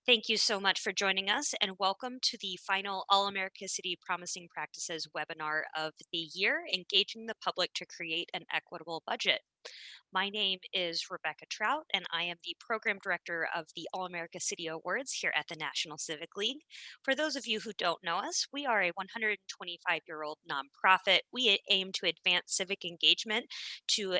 Thank you so much for joining us and welcome to the final All-America City Promising Practices webinar of the year, Engaging the Public to Create an Equitable Budget. My name is Rebecca Trout, and I am the Program Director of the All-America City Awards here at the National Civic League. For those of you who don't know us, we are a 125-year-old nonprofit. We aim to advance civic engagement to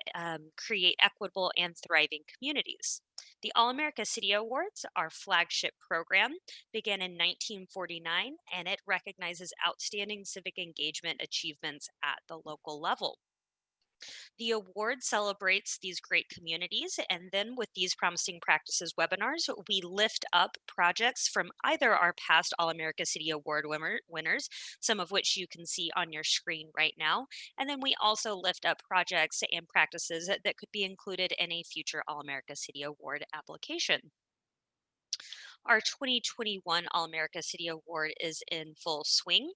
create equitable and thriving communities. The All-America City Awards, our flagship program, began in 1949, and it recognizes outstanding civic engagement achievements at the local level. The award celebrates these great communities, and then with these Promising Practices webinars, we lift up projects from either our past All-America City Award winners, some of which you can see on your screen right now, and then we also lift up projects and practices that could be included in a future All-America City Award application. Our 2021 All-America City Award is in full swing.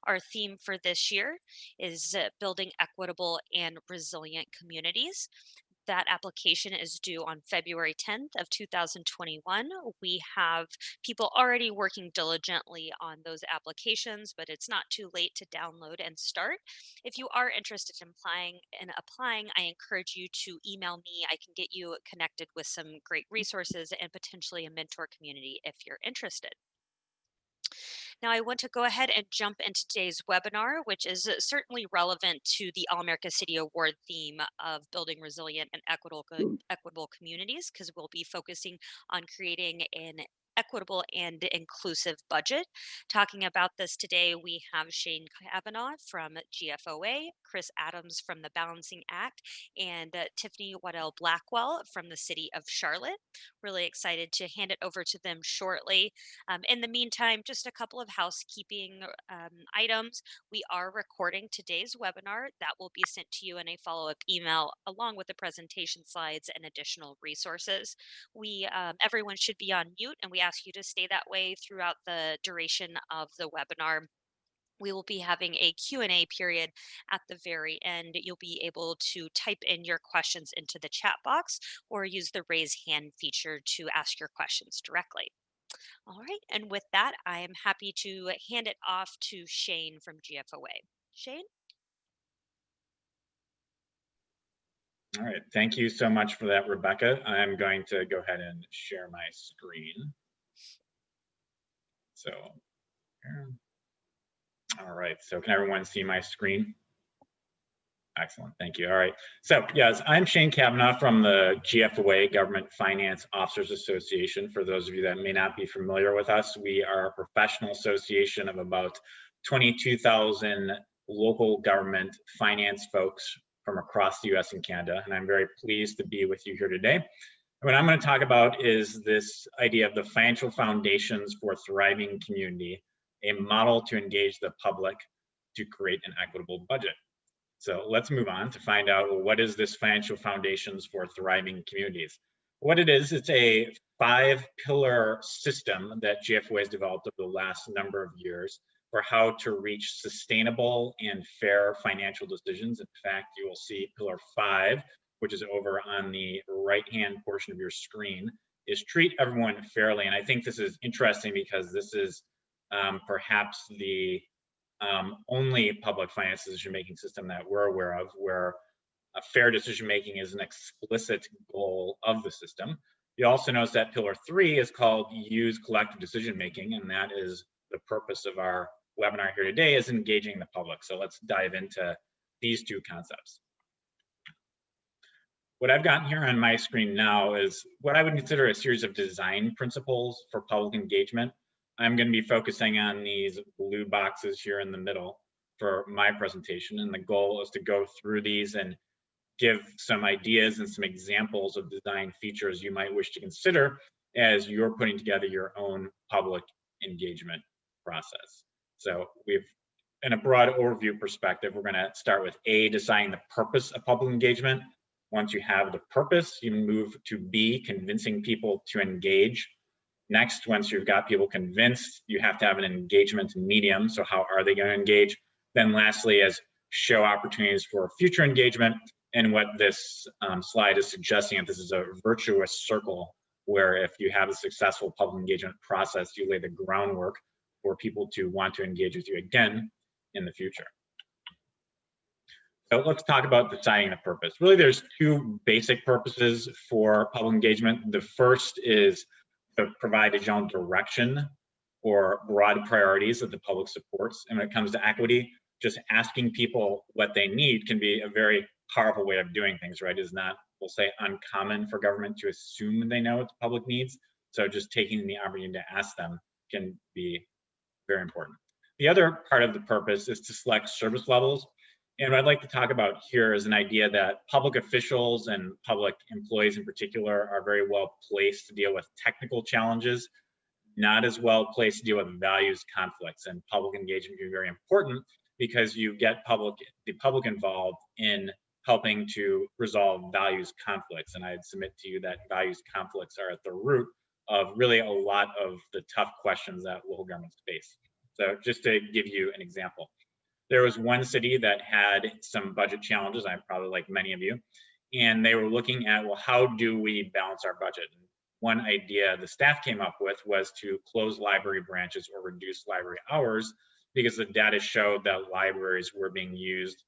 Our theme for this year is building equitable and resilient communities. That application is due on February 10th of 2021. We have people already working diligently on those applications, but it's not too late to download and start. If you are interested in applying, I encourage you to email me. I can get you connected with some great resources and potentially a mentor community if you're interested. Now, I want to go ahead and jump into today's webinar, which is certainly relevant to the All-America City Award theme of building resilient and equitable communities, because we'll be focusing on creating an equitable and inclusive budget. Talking about this today, we have Shayne Kavanagh from GFOA, Chris Adams from the Balancing Act, and Tiffany Waddell Blackwell from the City of Charlotte. Really excited to hand it over to them shortly. In the meantime, just a couple of housekeeping items. We are recording today's webinar. That will be sent to you in a follow-up email along with the presentation slides and additional resources. Everyone should be on mute, and we ask you to stay that way throughout the duration of the webinar. We will be having a Q&A period at the very end. You'll be able to type in your questions into the chat box or use the raise hand feature to ask your questions directly. All right, and with that, I am happy to hand it off to Shayne from GFOA. Shayne? All right, thank you so much for that, Rebecca. I'm going to go ahead and share my screen. So, all right, so can everyone see my screen? Excellent, thank you. All right, so yes, I'm Shayne Kavanagh from the GFOA, Government Finance Officers Association. For those of you that may not be familiar with us, we are a professional association of about 22,000 local government finance folks from across the US and Canada, and I'm very pleased to be with you here today. What I'm going to talk about is this idea of the financial foundations for thriving community, a model to engage the public to create an equitable budget. So let's move on to find out, well, what is this financial foundations for thriving communities? What it is, it's a 5-pillar system that GFOA has developed over the last number of years for how to reach sustainable and fair financial decisions. In fact, you will see pillar 5, which is over on the right-hand portion of your screen, is treat everyone fairly. And I think this is interesting because this is perhaps the only public finance decision-making system that we're aware of where a fair decision-making is an explicit goal of the system. You also notice that pillar 3 is called use collective decision-making, and that is the purpose of our webinar here today, is engaging the public. So let's dive into these two concepts. What I've got here on my screen now is what I would consider a series of design principles for public engagement. I'm going to be focusing on these blue boxes here in the middle for my presentation, and the goal is to go through these and give some ideas and some examples of design features you might wish to consider as you're putting together your own public engagement process. So in a broad overview perspective, we're going to start with A, deciding the purpose of public engagement. Once you have the purpose, you move to B, convincing people to engage. Next, once you've got people convinced, you have to have an engagement medium. So how are they going to engage? Then lastly, as show opportunities for future engagement. And what this slide is suggesting, that this is a virtuous circle where if you have a successful public engagement process, you lay the groundwork for people to want to engage with you again in the future. So let's talk about deciding the purpose. Really, there's two basic purposes for public engagement. The first is to provide a general direction or broad priorities that the public supports. And when it comes to equity, just asking people what they need can be a very powerful way of doing things, right? It's not, we'll say, uncommon for government to assume they know what the public needs. So just taking the opportunity to ask them can be very important. The other part of the purpose is to select service levels. And what I'd like to talk about here is an idea that public officials and public employees in particular are very well placed to deal with technical challenges, not as well placed to deal with values conflicts. And public engagement can be very important because you get the public involved in helping to resolve values conflicts. And I'd submit to you that values conflicts are at the root of really a lot of the tough questions that local governments face. So just to give you an example, there was one city that had some budget challenges, I'm probably like many of you, and they were looking at, well, how do we balance our budget? And one idea the staff came up with was to close library branches or reduce library hours because the data showed that libraries were being used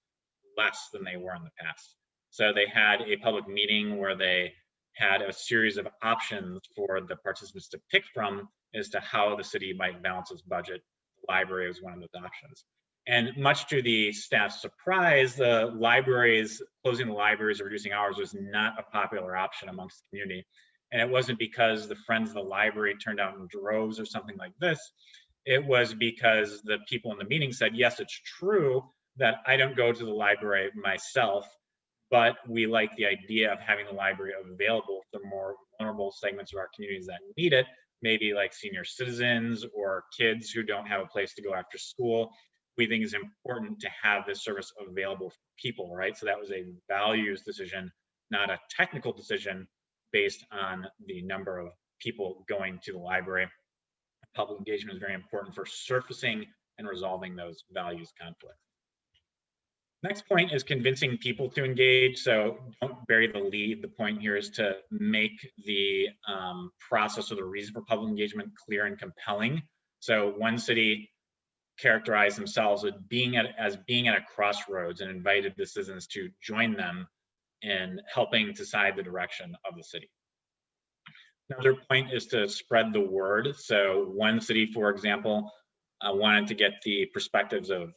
less than they were in the past. So they had a public meeting where they had a series of options for the participants to pick from as to how the city might balance its budget. The library was one of those options. And much to the staff's surprise, the libraries, closing the libraries or reducing hours was not a popular option amongst the community. And it wasn't because the friends of the library turned out in droves or something like this. It was because the people in the meeting said, yes, it's true that I don't go to the library myself, but we like the idea of having the library available for more vulnerable segments of our communities that need it, maybe like senior citizens or kids who don't have a place to go after school. We think it's important to have this service available for people, right? So that was a values decision, not a technical decision based on the number of people going to the library. Public engagement is very important for surfacing and resolving those values conflicts. Next point is convincing people to engage. So don't bury the lead. The point here is to make the process or the reason for public engagement clear and compelling. So one city characterized themselves as being at a crossroads and invited the citizens to join them in helping decide the direction of the city. Another point is to spread the word. So one city, for example, wanted to get the perspectives of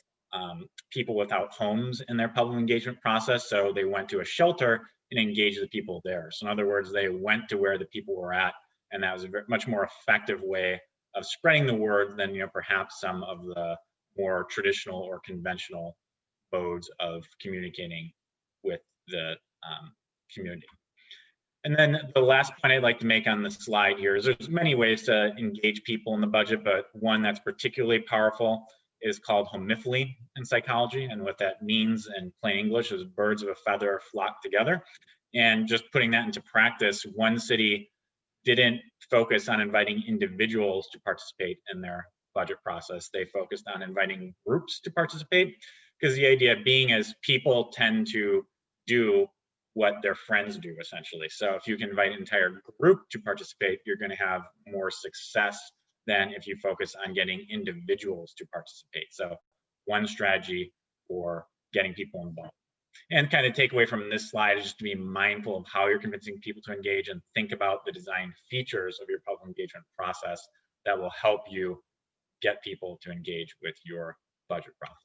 people without homes in their public engagement process. So they went to a shelter and engaged the people there. So in other words, they went to where the people were at, and that was a much more effective way of spreading the word than perhaps some of the more traditional or conventional modes of communicating with the community. And then the last point I'd like to make on this slide here is there's many ways to engage people in the budget, but one that's particularly powerful is called homophily in psychology. And what that means in plain English is birds of a feather flock together. And just putting that into practice, one city didn't focus on inviting individuals to participate in their budget process. They focused on inviting groups to participate, because the idea being is people tend to do what their friends do, essentially. So if you can invite an entire group to participate, you're going to have more success than if you focus on getting individuals to participate. So one strategy for getting people involved. And kind of take away from this slide is just to be mindful of how you're convincing people to engage and think about the design features of your public engagement process that will help you get people to engage with your budget process.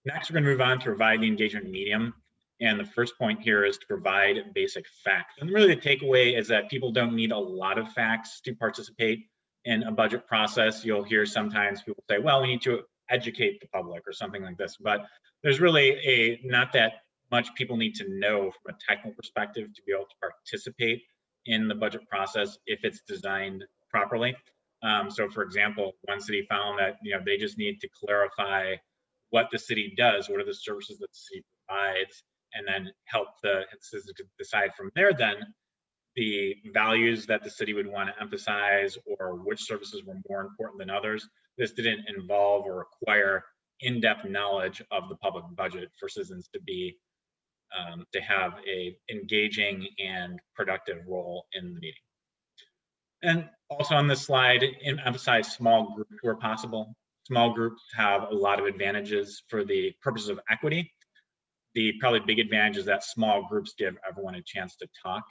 Next, we're going to move on to provide the engagement medium. And the first point here is to provide basic facts. And really the takeaway is that people don't need a lot of facts to participate in a budget process. You'll hear sometimes people say, well, we need to educate the public or something like this, but there's really not that much people need to know from a technical perspective to be able to participate in the budget process if it's designed properly. So for example, one city found that they just need to clarify what the city does, what are the services that the city provides, and then help the citizens decide from there then the values that the city would want to emphasize or which services were more important than others. This didn't involve or require in-depth knowledge of the public budget for citizens to be to have a engaging and productive role in the meeting. And also on this slide, emphasize small groups where possible. Small groups have a lot of advantages for the purposes of equity. The probably big advantage is that small groups give everyone a chance to talk.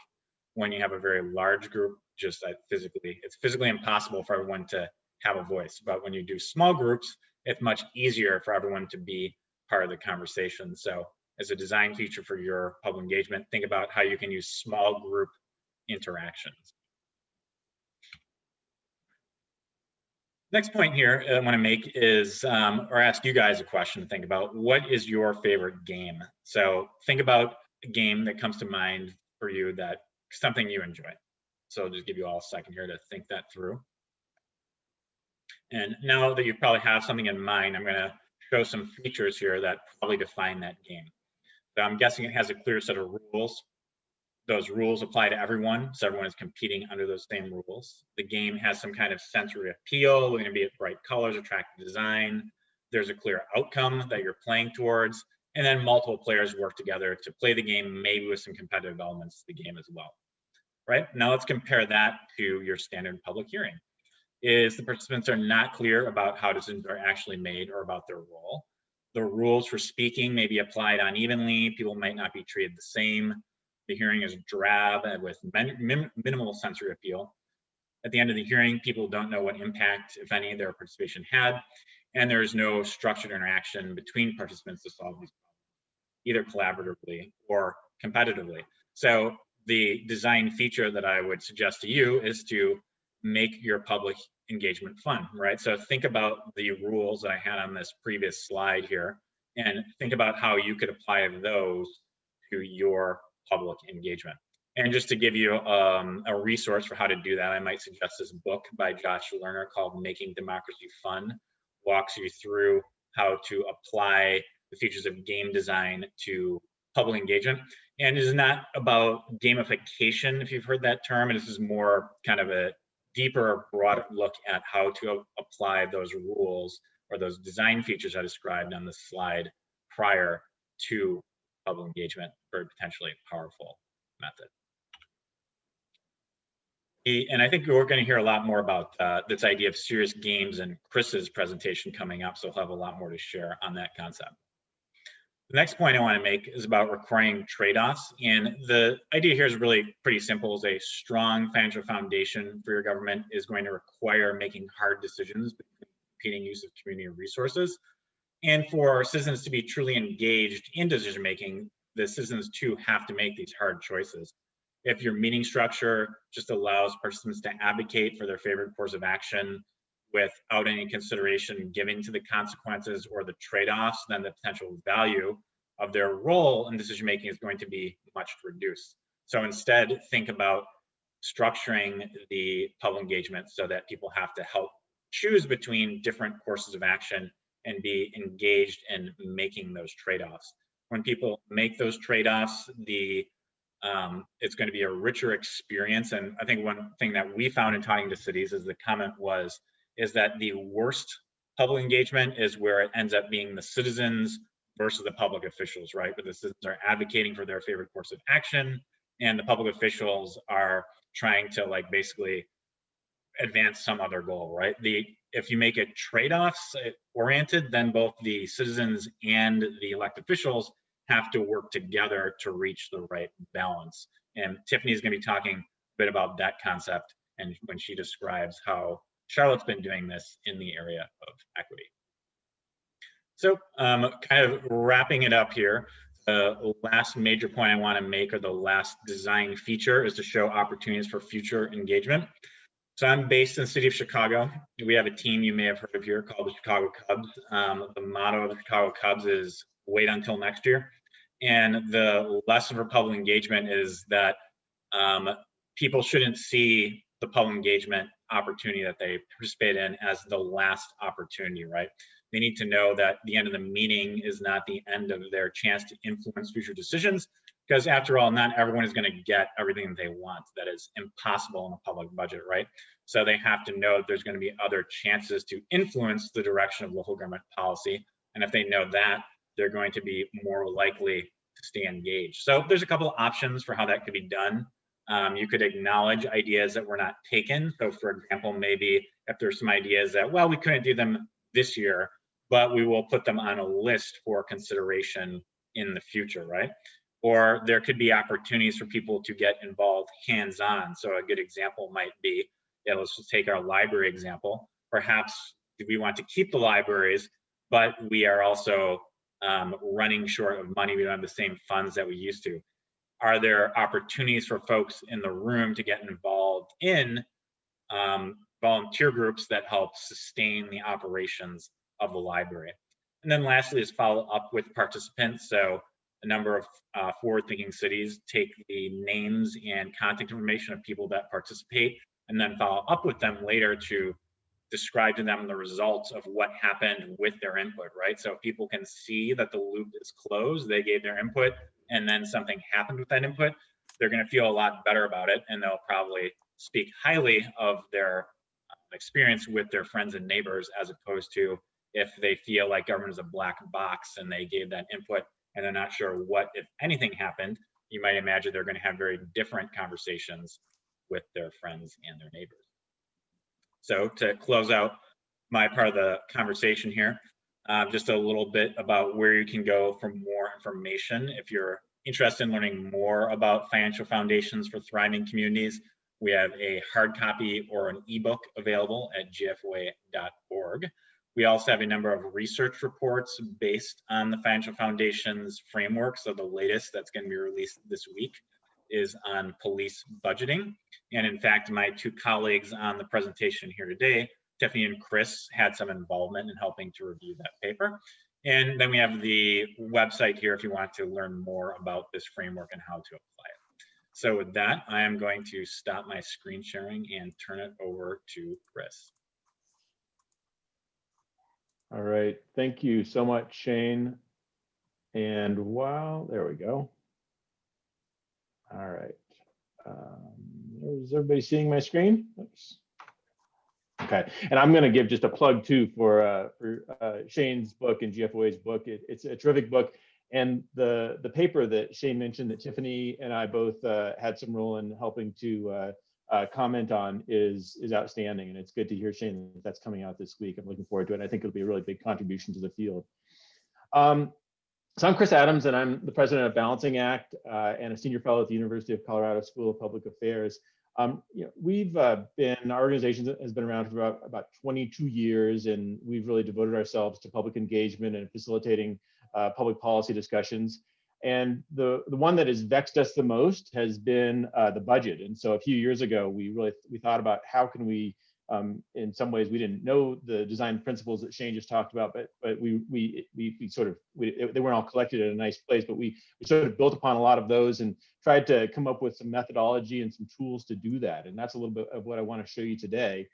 When you have a very large group, just it's physically impossible for everyone to have a voice. But when you do small groups, it's much easier for everyone to be part of the conversation. So as a design feature for your public engagement, think about how you can use small group interactions. Next point here I want to make is, or ask you guys a question to think about. What is your favorite game? So think about a game that comes to mind for you, that something you enjoy. So I'll just give you all a second here to think that through. And now that you probably have something in mind, I'm going to show some features here that probably define that game. So I'm guessing it has a clear set of rules. Those rules apply to everyone, so everyone is competing under those same rules. The game has some kind of sensory appeal, going to be bright colors, attractive design. There's a clear outcome that you're playing towards, and then multiple players work together to play the game, maybe with some competitive elements to the game as well. Right? Now let's compare that to your standard public hearing. Is the participants are not clear about how decisions are actually made or about their role. The rules for speaking may be applied unevenly. People might not be treated the same. The hearing is drab and with minimal sensory appeal. At the end of the hearing, people don't know what impact, if any, their participation had, and there is no structured interaction between participants to solve these problems, either collaboratively or competitively. So the design feature that I would suggest to you is to make your public engagement fun, right? So think about the rules that I had on this previous slide here, and think about how you could apply those to your public engagement. And just to give you a resource for how to do that, I might suggest this book by Josh Lerner called Making Democracy Fun. Walks you through how to apply the features of game design to public engagement. And it is not about gamification, if you've heard that term. And this is more kind of a deeper, broad look at how to apply those rules or those design features I described on this slide prior to public engagement, very potentially powerful method. And I think we're going to hear a lot more about this idea of serious games in Chris's presentation coming up, so he'll have a lot more to share on that concept. The next point I want to make is about requiring trade-offs. And the idea here is really pretty simple. Is a strong financial foundation for your government is going to require making hard decisions between competing use of community resources. And for citizens to be truly engaged in decision making, the citizens too have to make these hard choices. If your meeting structure just allows participants to advocate for their favorite course of action without any consideration given to the consequences or the trade-offs, then the potential value of their role in decision making is going to be much reduced. So instead, think about structuring the public engagement so that people have to help choose between different courses of action and be engaged in making those trade-offs. When people make those trade-offs, it's going to be a richer experience. And I think one thing that we found in talking to cities is the comment is that the worst public engagement is where it ends up being the citizens versus the public officials, right? Where the citizens are advocating for their favorite course of action and the public officials are trying to basically advance some other goal, right? If you make it trade-offs oriented, then both the citizens and the elected officials have to work together to reach the right balance. And Tiffany is going to be talking a bit about that concept and when she describes how Charlotte's been doing this in the area of equity. So kind of wrapping it up here, the last major point I want to make, or the last design feature, is to show opportunities for future engagement. So I'm based in the city of Chicago. We have a team you may have heard of here called the Chicago Cubs. The motto of the Chicago Cubs is wait until next year. And the lesson for public engagement is that people shouldn't see the public engagement opportunity that they participate in as the last opportunity, right? They need to know that the end of the meeting is not the end of their chance to influence future decisions, because after all, not everyone is going to get everything that they want. That is impossible in a public budget, right? So they have to know that there's going to be other chances to influence the direction of local government policy. And if they know that, they're going to be more likely stay engaged. So there's a couple of options for how that could be done. You could acknowledge ideas that were not taken. So for example, maybe if there's some ideas that, well, we couldn't do them this year, but we will put them on a list for consideration in the future, right? Or there could be opportunities for people to get involved hands-on. So a good example might be, let's just take our library example. Perhaps we want to keep the libraries, but we are also running short of money. We don't have the same funds that we used to. Are there opportunities for folks in the room to get involved in volunteer groups that help sustain the operations of the library? And then lastly is follow up with participants. So a number of forward-thinking cities take the names and contact information of people that participate and then follow up with them later to describe to them the results of what happened with their input, right? So if people can see that the loop is closed, they gave their input, and then something happened with that input, they're going to feel a lot better about it, and they'll probably speak highly of their experience with their friends and neighbors, as opposed to if they feel like government is a black box and they gave that input and they're not sure what, if anything, happened. You might imagine they're going to have very different conversations with their friends and their neighbors. So to close out my part of the conversation here, just a little bit about where you can go for more information. If you're interested in learning more about financial foundations for thriving communities, we have a hard copy or an ebook available at gfoa.org. We also have a number of research reports based on the Financial Foundation's framework. So the latest that's going to be released this week is on police budgeting. And in fact, my two colleagues on the presentation here today, Tiffany and Chris, had some involvement in helping to review that paper. And then we have the website here if you want to learn more about this framework and how to apply it. So with that, I am going to stop my screen sharing and turn it over to Chris. All right, thank you so much, Shayne. And wow, there we go. All right. Is everybody seeing my screen? Oops. Okay, and I'm going to give just a plug too for Shayne's book and GFOA's book. It's a terrific book, and the paper that Shayne mentioned that Tiffany and I both had some role in helping to comment on is outstanding, and it's good to hear, Shayne, that's coming out this week. I'm looking forward to it. I think it'll be a really big contribution to the field. So I'm Chris Adams, and I'm the president of Balancing Act and a senior fellow at the University of Colorado School of Public Affairs. We've our organization has been around for about 22 years, and we've really devoted ourselves to public engagement and facilitating public policy discussions. And the one that has vexed us the most has been the budget. And so a few years ago, we thought about how can we, in some ways, we didn't know the design principles that Shayne just talked about, but they weren't all collected in a nice place, but we sort of built upon a lot of those and tried to come up with some methodology and some tools to do that. And that's a little bit of what I want to show you today.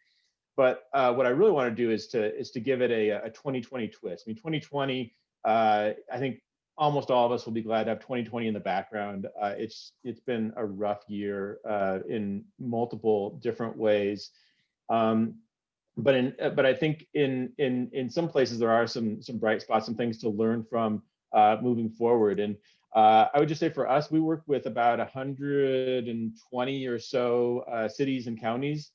But what I really want to do is to give it a 2020 twist. I mean, 2020, I think almost all of us will be glad to have 2020 in the background. It's been a rough year in multiple different ways. But I think in some places there are some bright spots, some things to learn from moving forward. And I would just say for us, we work with about 120 or so cities and counties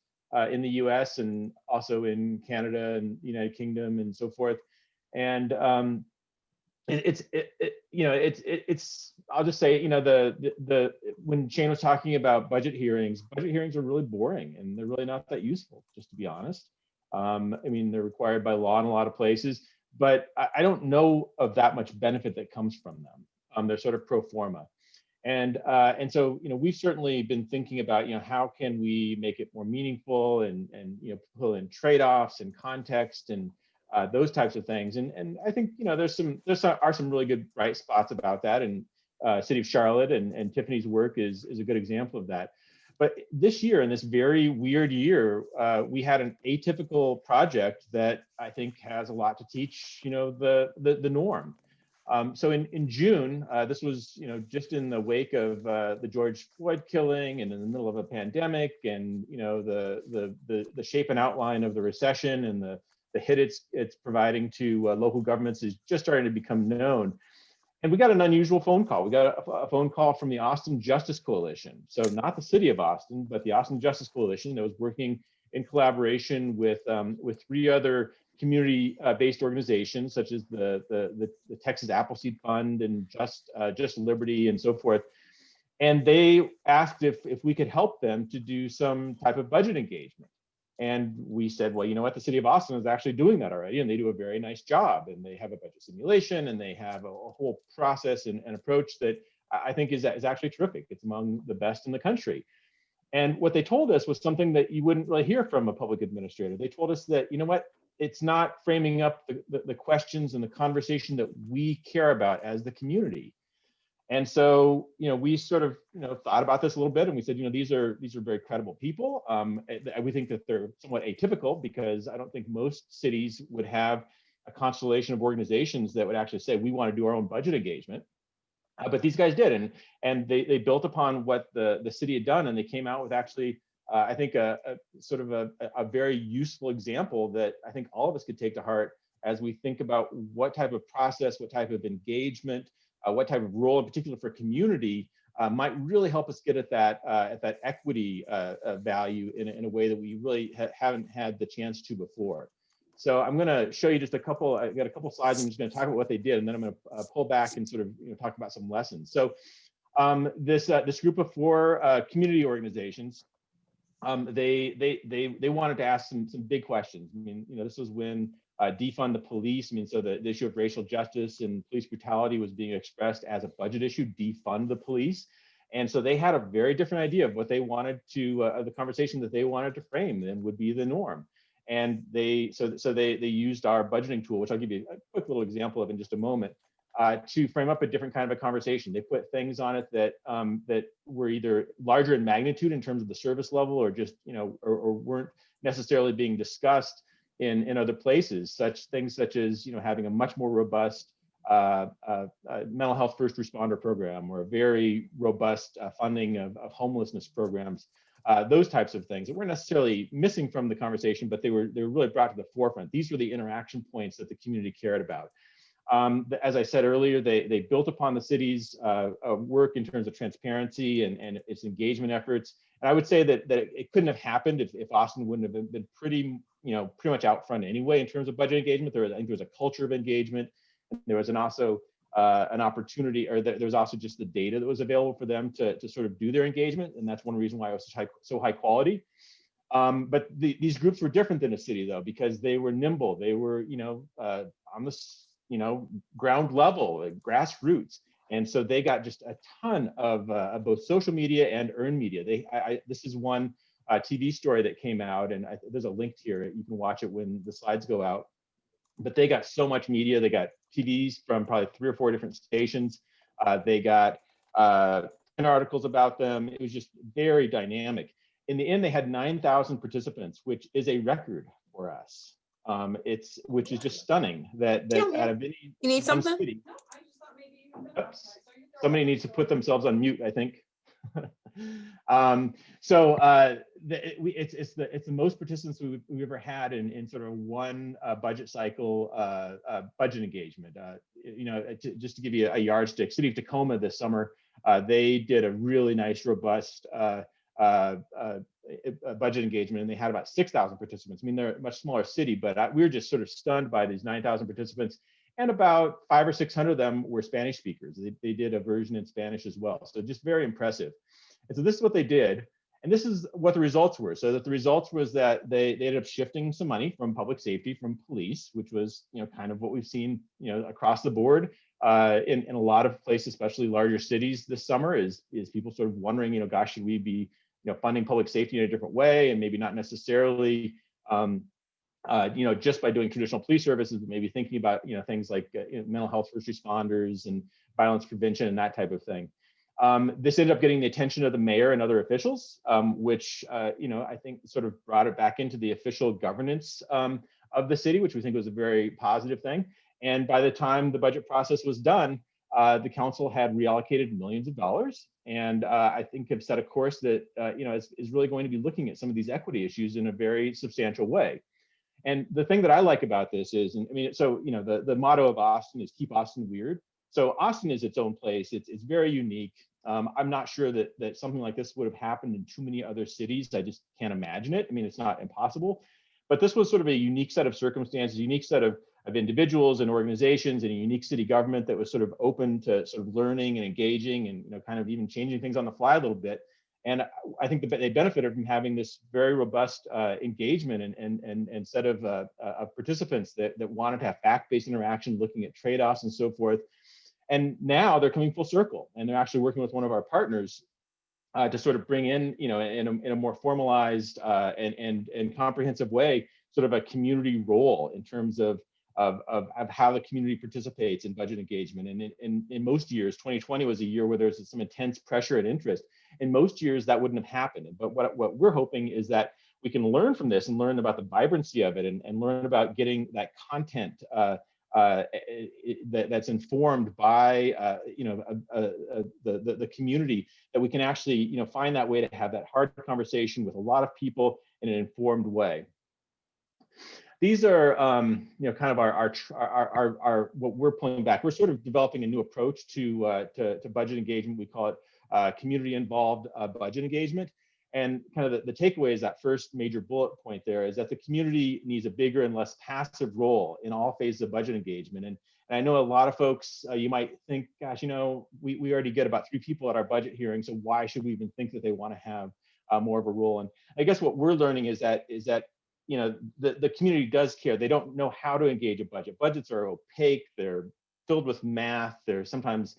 in the U.S. and also in Canada and the United Kingdom and so forth. And it's I'll just say, when Shayne was talking about budget hearings are really boring and they're really not that useful, just to be honest. I mean, they're required by law in a lot of places, but I don't know of that much benefit that comes from them. They're sort of pro forma. And so, we've certainly been thinking about, how can we make it more meaningful and pull in trade-offs and context and those types of things. And I think, there are some really good bright spots about that. And City of Charlotte and Tiffany's work is a good example of that. But this year, in this very weird year, we had an atypical project that I think has a lot to teach, the norm. So in June, this was, just in the wake of the George Floyd killing and in the middle of a pandemic and, the shape and outline of the recession and the hit it's providing to local governments is just starting to become known. And we got an unusual phone call. We got a phone call from the Austin Justice Coalition. So not the city of Austin, but the Austin Justice Coalition that was working in collaboration with 3 other community-based organizations, such as the Texas Appleseed Fund and Just Liberty and so forth. And they asked if we could help them to do some type of budget engagement. And we said, well, you know what, the city of Austin is actually doing that already, and they do a very nice job. And they have a budget simulation, and they have a whole process and approach that I think is actually terrific. It's among the best in the country. And what they told us was something that you wouldn't really hear from a public administrator. They told us that, you know what, it's not framing up the questions and the conversation that we care about as the community. And so, we sort of, thought about this a little bit, and we said, these are very credible people. We think that they're somewhat atypical, because I don't think most cities would have a constellation of organizations that would actually say, we want to do our own budget engagement. But these guys did, and they built upon what the city had done, and they came out with actually, I think, a sort of a very useful example that I think all of us could take to heart as we think about what type of process, what type of engagement, what type of role in particular for community might really help us get at that equity value in a way that we really haven't had the chance to before. So I'm going to show you just I got a couple slides. I'm just going to talk about what they did, and then I'm going to pull back and sort of talk about some lessons. So this group of 4 community organizations, they wanted to ask some big questions. I mean, this was when defund the police. I mean, so the issue of racial justice and police brutality was being expressed as a budget issue, defund the police. And so they had a very different idea of what they wanted to, the conversation that they wanted to frame and would be the norm. And they used our budgeting tool, which I'll give you a quick little example of in just a moment, to frame up a different kind of a conversation. They put things on it that were either larger in magnitude in terms of the service level, or just, or weren't necessarily being discussed in other places, such as having a much more robust mental health first responder program, or a very robust funding of homelessness programs, those types of things that weren't necessarily missing from the conversation, but they were really brought to the forefront. These were the interaction points that the community cared about. As I said earlier, they built upon the city's work in terms of transparency and its engagement efforts. And I would say that it couldn't have happened if Austin wouldn't have been pretty much out front anyway in terms of budget engagement. I think there was a culture of engagement. There was also an opportunity, or there was also just the data that was available for them to sort of do their engagement, and that's one reason why it was so high quality. But these groups were different than a city, though, because they were nimble. They were on the ground level, grassroots. And so they got just a ton of both social media and earned media. This is one TV story that came out, and there's a link here. You can watch it when the slides go out. But they got so much media. They got TVs from probably 3 or 4 different stations. They got 10 articles about them. It was just very dynamic. In the end, they had 9,000 participants, which is a record for us. Which is just stunning that out of any you need something city, somebody needs to put themselves on mute, I think. It's the most participants we've ever had in sort of one budget cycle budget engagement. Just to give you a yardstick, City of Tacoma this summer, they did a really nice, robust budget engagement, and they had about 6,000 participants. I mean, they're a much smaller city, but we were just sort of stunned by these 9,000 participants, and about 500 or 600 of them were Spanish speakers. They did a version in Spanish as well, so just very impressive. And so this is what they did, and this is what the results were. So that the results was that they ended up shifting some money from public safety, from police, which was kind of what we've seen across the board in a lot of places, especially larger cities this summer, is people sort of wondering, gosh, should we be funding public safety in a different way, and maybe not necessarily just by doing traditional police services, but maybe thinking about things like mental health first responders and violence prevention and that type of thing. This ended up getting the attention of the mayor and other officials, which I think sort of brought it back into the official governance of the city, which we think was a very positive thing. And by the time the budget process was done, the council had reallocated millions of dollars, and I think have set a course that is really going to be looking at some of these equity issues in a very substantial way. And the thing that I like about this is, the motto of Austin is keep Austin weird. So Austin is its own place. It's very unique. I'm not sure that something like this would have happened in too many other cities. I just can't imagine it. I mean, it's not impossible, but this was sort of a unique set of circumstances, unique set of individuals and organizations, and a unique city government that was sort of open to sort of learning and engaging and kind of even changing things on the fly a little bit. And I think that they benefited from having this very robust engagement and set of participants that wanted to have fact-based interaction, looking at trade-offs and so forth. And now they're coming full circle, and they're actually working with one of our partners to sort of bring in, in a more formalized and comprehensive way, sort of a community role in terms of how the community participates in budget engagement. And in most years, 2020 was a year where there's some intense pressure and interest. In most years, that wouldn't have happened. But what we're hoping is that we can learn from this and learn about the vibrancy of it, and learn about getting that content that's informed by the community, that we can actually find that way to have that hard conversation with a lot of people in an informed way. These are kind of our what we're pulling back. We're sort of developing a new approach to budget engagement. We call it community involved budget engagement. And kind of the takeaway is that first major bullet point there is that the community needs a bigger and less passive role in all phases of budget engagement. And I know a lot of folks, you might think, gosh, we already get about 3 people at our budget hearing, so why should we even think that they want to have more of a role? And I guess what we're learning is that the community does care. They don't know how to engage a budget. Budgets are opaque. They're filled with math. They're sometimes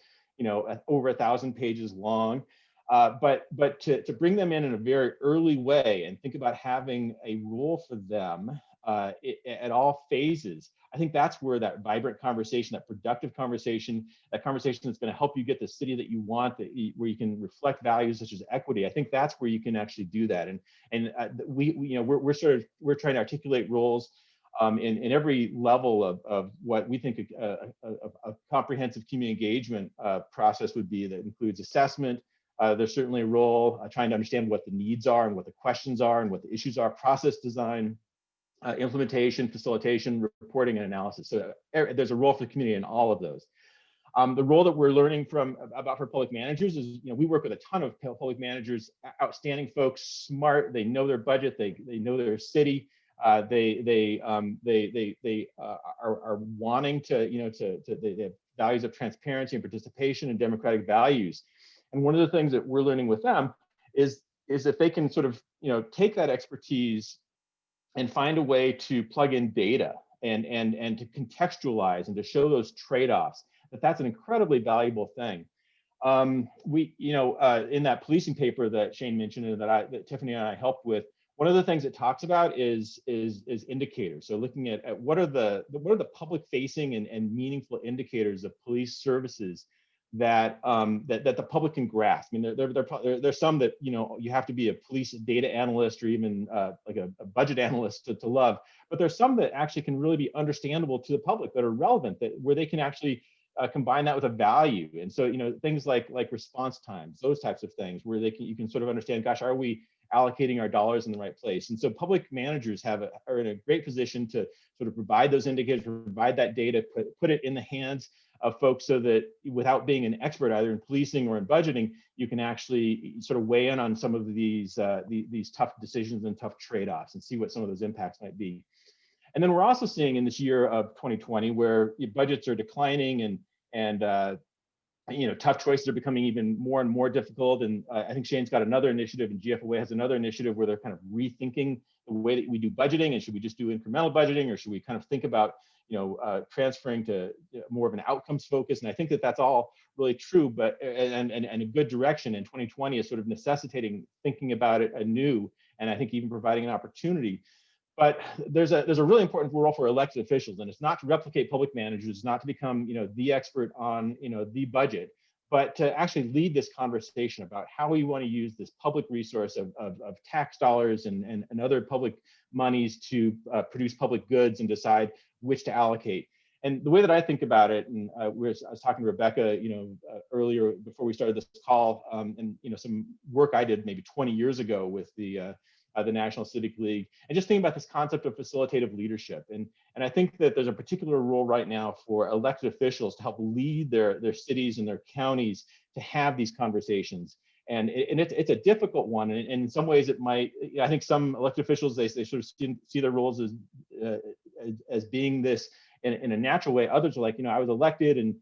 over 1,000 pages long. But to bring them in a very early way and think about having a role for them at all phases, I think that's where that vibrant conversation, that productive conversation, that conversation that's going to help you get the city that you want, where you can reflect values such as equity. I think that's where you can actually do that. And we're trying to articulate roles in every level of what we think a comprehensive community engagement process would be, that includes assessment. There's certainly a role trying to understand what the needs are and what the questions are and what the issues are, process design, implementation, facilitation, reporting, and analysis. So there's a role for the community in all of those. The role that we're learning about for public managers is, we work with a ton of public managers, outstanding folks, smart. They know their budget. They know their city. They are wanting to, they have values of transparency and participation and democratic values. And one of the things that we're learning with them is if they can sort of, take that expertise and find a way to plug in data and to contextualize and to show those trade-offs, that's an incredibly valuable thing. In that policing paper that Shayne mentioned and that Tiffany and I helped with, one of the things it talks about is indicators. So looking at what are the public facing and meaningful indicators of police services that the public can grasp. I mean, there's some that you have to be a police data analyst or even like a budget analyst to love, but there's some that actually can really be understandable to the public, that are relevant, where they can actually combine that with a value. And so things like response times, those types of things, where you can sort of understand, gosh, are we allocating our dollars in the right place? And so public managers are in a great position to sort of provide those indicators, provide that data, put it in the hands of folks, so that without being an expert either in policing or in budgeting, you can actually sort of weigh in on some of these tough decisions and tough trade-offs and see what some of those impacts might be. And then we're also seeing in this year of 2020, where budgets are declining and tough choices are becoming even more and more difficult. And I think Shayne's got another initiative, and GFOA has another initiative where they're kind of rethinking the way that we do budgeting. And should we just do incremental budgeting, or should we kind of think about transferring to more of an outcomes focus? And I think that's all really true, but and a good direction. And 2020 is sort of necessitating thinking about it anew, and I think even providing an opportunity. But there's a really important role for elected officials, and it's not to replicate public managers, it's not to become the expert on the budget, but to actually lead this conversation about how we want to use this public resource of tax dollars and other public monies to produce public goods and decide which to allocate. And the way that I think about it, and I was talking to Rebecca, earlier before we started this call, and some work I did maybe 20 years ago with the the National Civic League, and just think about this concept of facilitative leadership. And I think that there's a particular role right now for elected officials to help lead their cities and their counties to have these conversations. And it's a difficult one. And in some ways it might, I think some elected officials, they sort of see their roles as being this in a natural way. Others are like, I was elected and,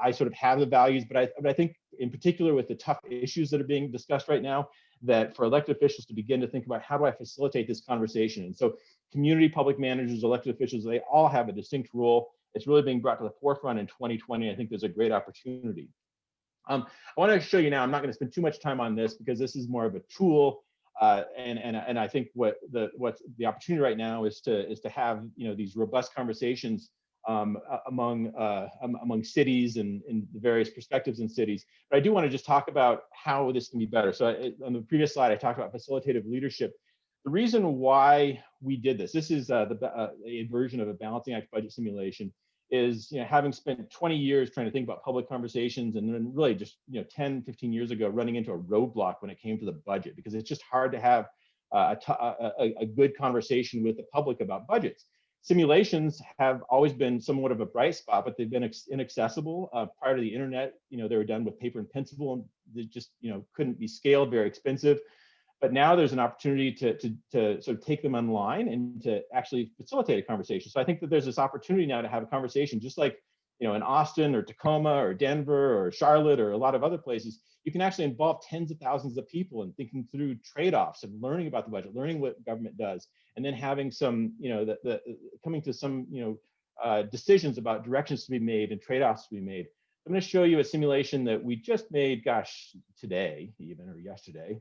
I sort of have the values, but I think in particular with the tough issues that are being discussed right now, that for elected officials to begin to think about how do I facilitate this conversation? And so community public managers, elected officials, they all have a distinct role. It's really being brought to the forefront in 2020. I think there's a great opportunity. I want to show you now, I'm not going to spend too much time on this because this is more of a tool. And I think what's the opportunity right now is to have these robust conversations among cities and the various perspectives in cities. But I do want to just talk about how this can be better. So on the previous slide, I talked about facilitative leadership. The reason why we did this is a version of a balancing act budget simulation, is having spent 20 years trying to think about public conversations, and then really just 10, 15 years ago running into a roadblock when it came to the budget, because it's just hard to have a good conversation with the public about budgets. Simulations have always been somewhat of a bright spot, but they've been inaccessible. Prior to the internet, they were done with paper and pencil, and they just couldn't be scaled, very expensive. But now there's an opportunity to sort of take them online and to actually facilitate a conversation. So I think that there's this opportunity now to have a conversation, just like in Austin or Tacoma or Denver or Charlotte or a lot of other places. You can actually involve tens of thousands of people in thinking through trade-offs and learning about the budget, learning what government does, and then having some, coming to some, decisions about directions to be made and trade-offs to be made. I'm going to show you a simulation that we just made, today even, or yesterday.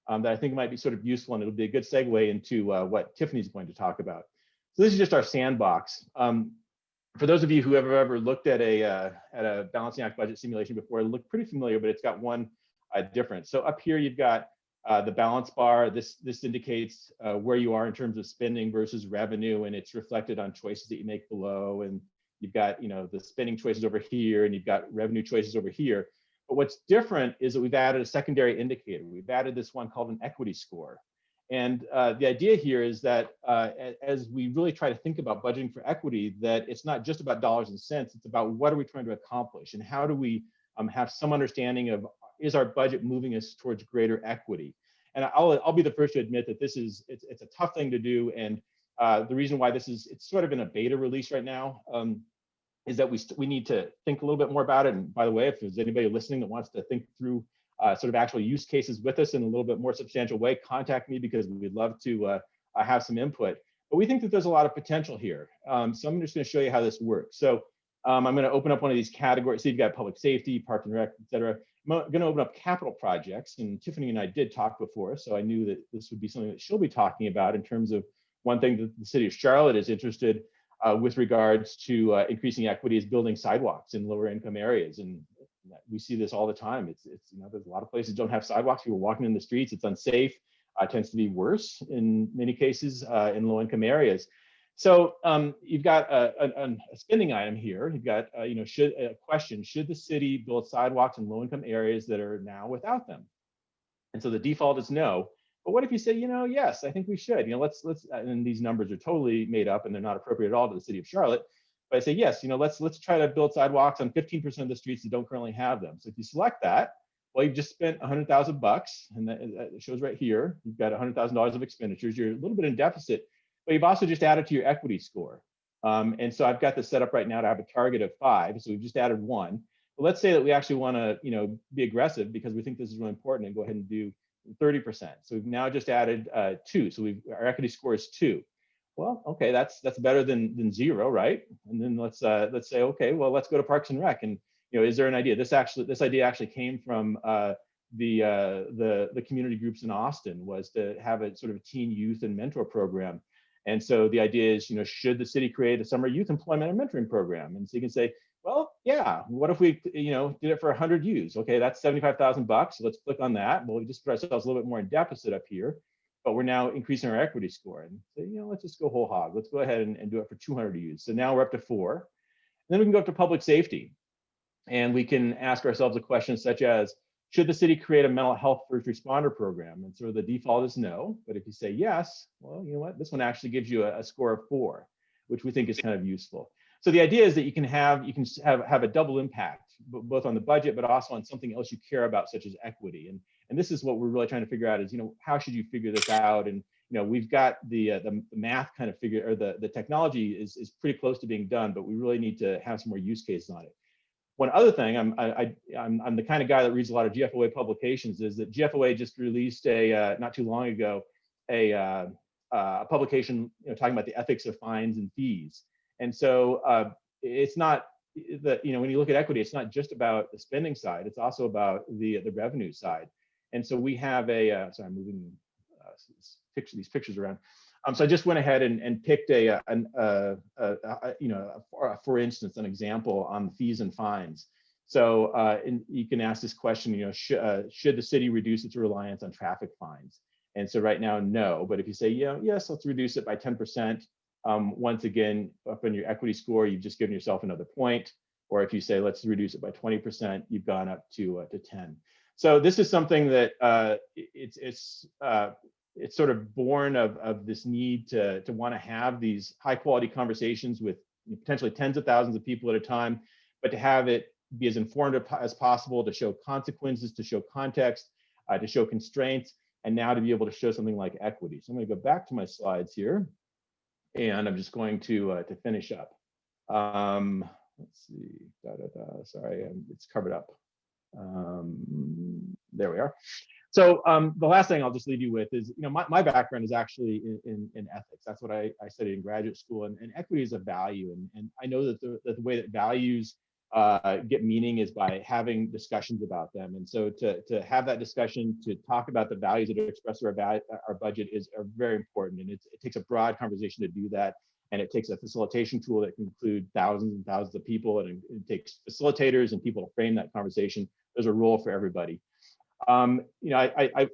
That I think might be sort of useful, and it'll be a good segue into what Tiffany's going to talk about. So this is just our sandbox. For those of you who have ever looked at a balancing act budget simulation before, it looked pretty familiar, but it's got one difference. So up here you've got the balance bar. This indicates where you are in terms of spending versus revenue, and it's reflected on choices that you make below. And you've got the spending choices over here, and you've got revenue choices over here. But what's different is that we've added a secondary indicator. We've added this one called an equity score. And the idea here is that as we really try to think about budgeting for equity, that it's not just about dollars and cents, it's about what are we trying to accomplish, and how do we have some understanding of, is our budget moving us towards greater equity? And I'll be the first to admit that it's a tough thing to do. And the reason why it's sort of in a beta release right now, is that we need to think a little bit more about it. And by the way, if there's anybody listening that wants to think through sort of actual use cases with us in a little bit more substantial way, contact me, because we'd love to have some input. But we think that there's a lot of potential here. So I'm just going to show you how this works. So I'm going to open up one of these categories. So you've got public safety, park and rec, et cetera. I'm going to open up capital projects. And Tiffany and I did talk before, so I knew that this would be something that she'll be talking about in terms of one thing that the city of Charlotte is interested with regards to increasing equity, is building sidewalks in lower income areas. And we see this all the time. It's there's a lot of places don't have sidewalks. People walking in the streets. It's unsafe. Tends to be worse in many cases in low income areas. So you've got a spending item here. You've got should the city build sidewalks in low income areas that are now without them? And so the default is no. But what if you say, yes, I think we should, let's, and these numbers are totally made up and they're not appropriate at all to the city of Charlotte. But I say, yes, let's try to build sidewalks on 15% of the streets that don't currently have them. So if you select that, well, you've just spent $100,000, and that shows right here. You've got $100,000 of expenditures. You're a little bit in deficit, but you've also just added to your equity score. And so I've got this set up right now to have a target of 5. So we've just added 1. But let's say that we actually want to, be aggressive because we think this is really important, and go ahead and do 30%. So we've now just added 2. So our equity score is 2. Well, okay, that's better than 0, right? And then let's say, okay, well, let's go to Parks and Rec. And is there an idea? This idea actually came from the community groups in Austin, was to have a sort of a teen youth and mentor program. And so the idea is, should the city create a summer youth employment and mentoring program? And so you can say, well, yeah, what if we, did it for 100 youths? Okay, that's $75,000. So let's click on that. Well, we just put ourselves a little bit more in deficit up here, but we're now increasing our equity score. And say, let's just go whole hog. Let's go ahead and do it for 200 youths. So now we're up to 4. And then we can go up to public safety. And we can ask ourselves a question such as, should the city create a mental health first responder program? And so the default is no, but if you say yes, well, you know what, this one actually gives you a score of 4, which we think is kind of useful. So the idea is that you can have a double impact, both on the budget, but also on something else you care about, such as equity. And this is what we're really trying to figure out is, how should you figure this out? And we've got the math kind of figure, or the technology is pretty close to being done, but we really need to have some more use cases on it. One other thing, I'm the kind of guy that reads a lot of GFOA publications, is that GFOA just released not too long ago a publication talking about the ethics of fines and fees. And so it's not that, when you look at equity, it's not just about the spending side, it's also about the revenue side. And so we have sorry, I'm moving these pictures around. So I just went ahead and picked for instance, an example on fees and fines. So you can ask this question, should the city reduce its reliance on traffic fines? And so right now, no. But if you say, yes, let's reduce it by 10%. Once again, up in your equity score, you've just given yourself another point. Or if you say, let's reduce it by 20%, you've gone up to 10. So this is something that it's sort of born of this need to want to have these high quality conversations with potentially tens of thousands of people at a time, but to have it be as informative as possible, to show consequences, to show context, to show constraints, and now to be able to show something like equity. So I'm going to go back to my slides here, and I'm just going to finish up. Let's see, sorry, it's covered up. There we are. So the last thing I'll just leave you with is, my background is actually in ethics. That's what I studied in graduate school, and equity is a value. And I know that the way that values get meaning is by having discussions about them. And so to have that discussion, to talk about the values that are expressed through our budget are very important. And it takes a broad conversation to do that. And it takes a facilitation tool that can include thousands and thousands of people. And it takes facilitators and people to frame that conversation. There's a role for everybody. I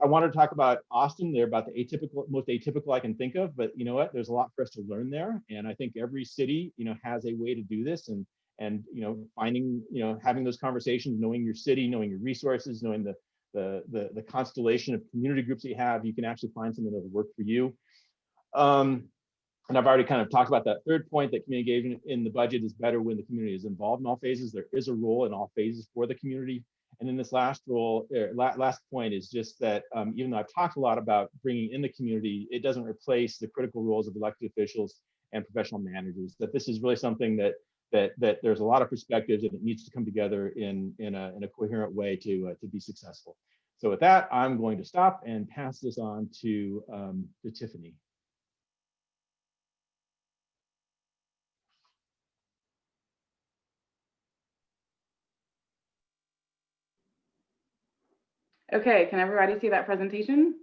wanted to talk about Austin. They're about the most atypical I can think of, but you know what? There's a lot for us to learn there. And I think every city, has a way to do this, and finding, having those conversations, knowing your city, knowing your resources, knowing the constellation of community groups that you have, you can actually find something that will work for you. And I've already kind of talked about that third point, that community engagement in the budget is better when the community is involved in all phases. There is a role in all phases for the community. And then this last point is just that even though I've talked a lot about bringing in the community, it doesn't replace the critical roles of elected officials and professional managers. That this is really something that there's a lot of perspectives, and it needs to come together in a coherent way to be successful. So with that, I'm going to stop and pass this on to Tiffany. Okay, can everybody see that presentation?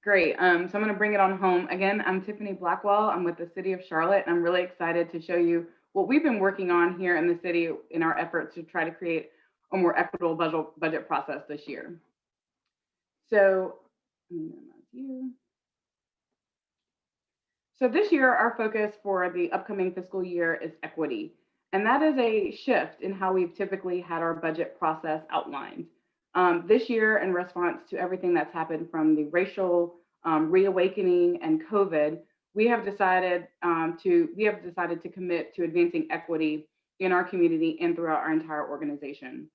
Great, so I'm gonna bring it on home. Again, I'm Tiffany Blackwell. I'm with the City of Charlotte, and I'm really excited to show you what we've been working on here in the city in our efforts to try to create a more equitable budget process this year. So this year, our focus for the upcoming fiscal year is equity. And that is a shift in how we've typically had our budget process outlined. This year, in response to everything that's happened from the racial reawakening and COVID, we have decided to commit to advancing equity in our community and throughout our entire organization.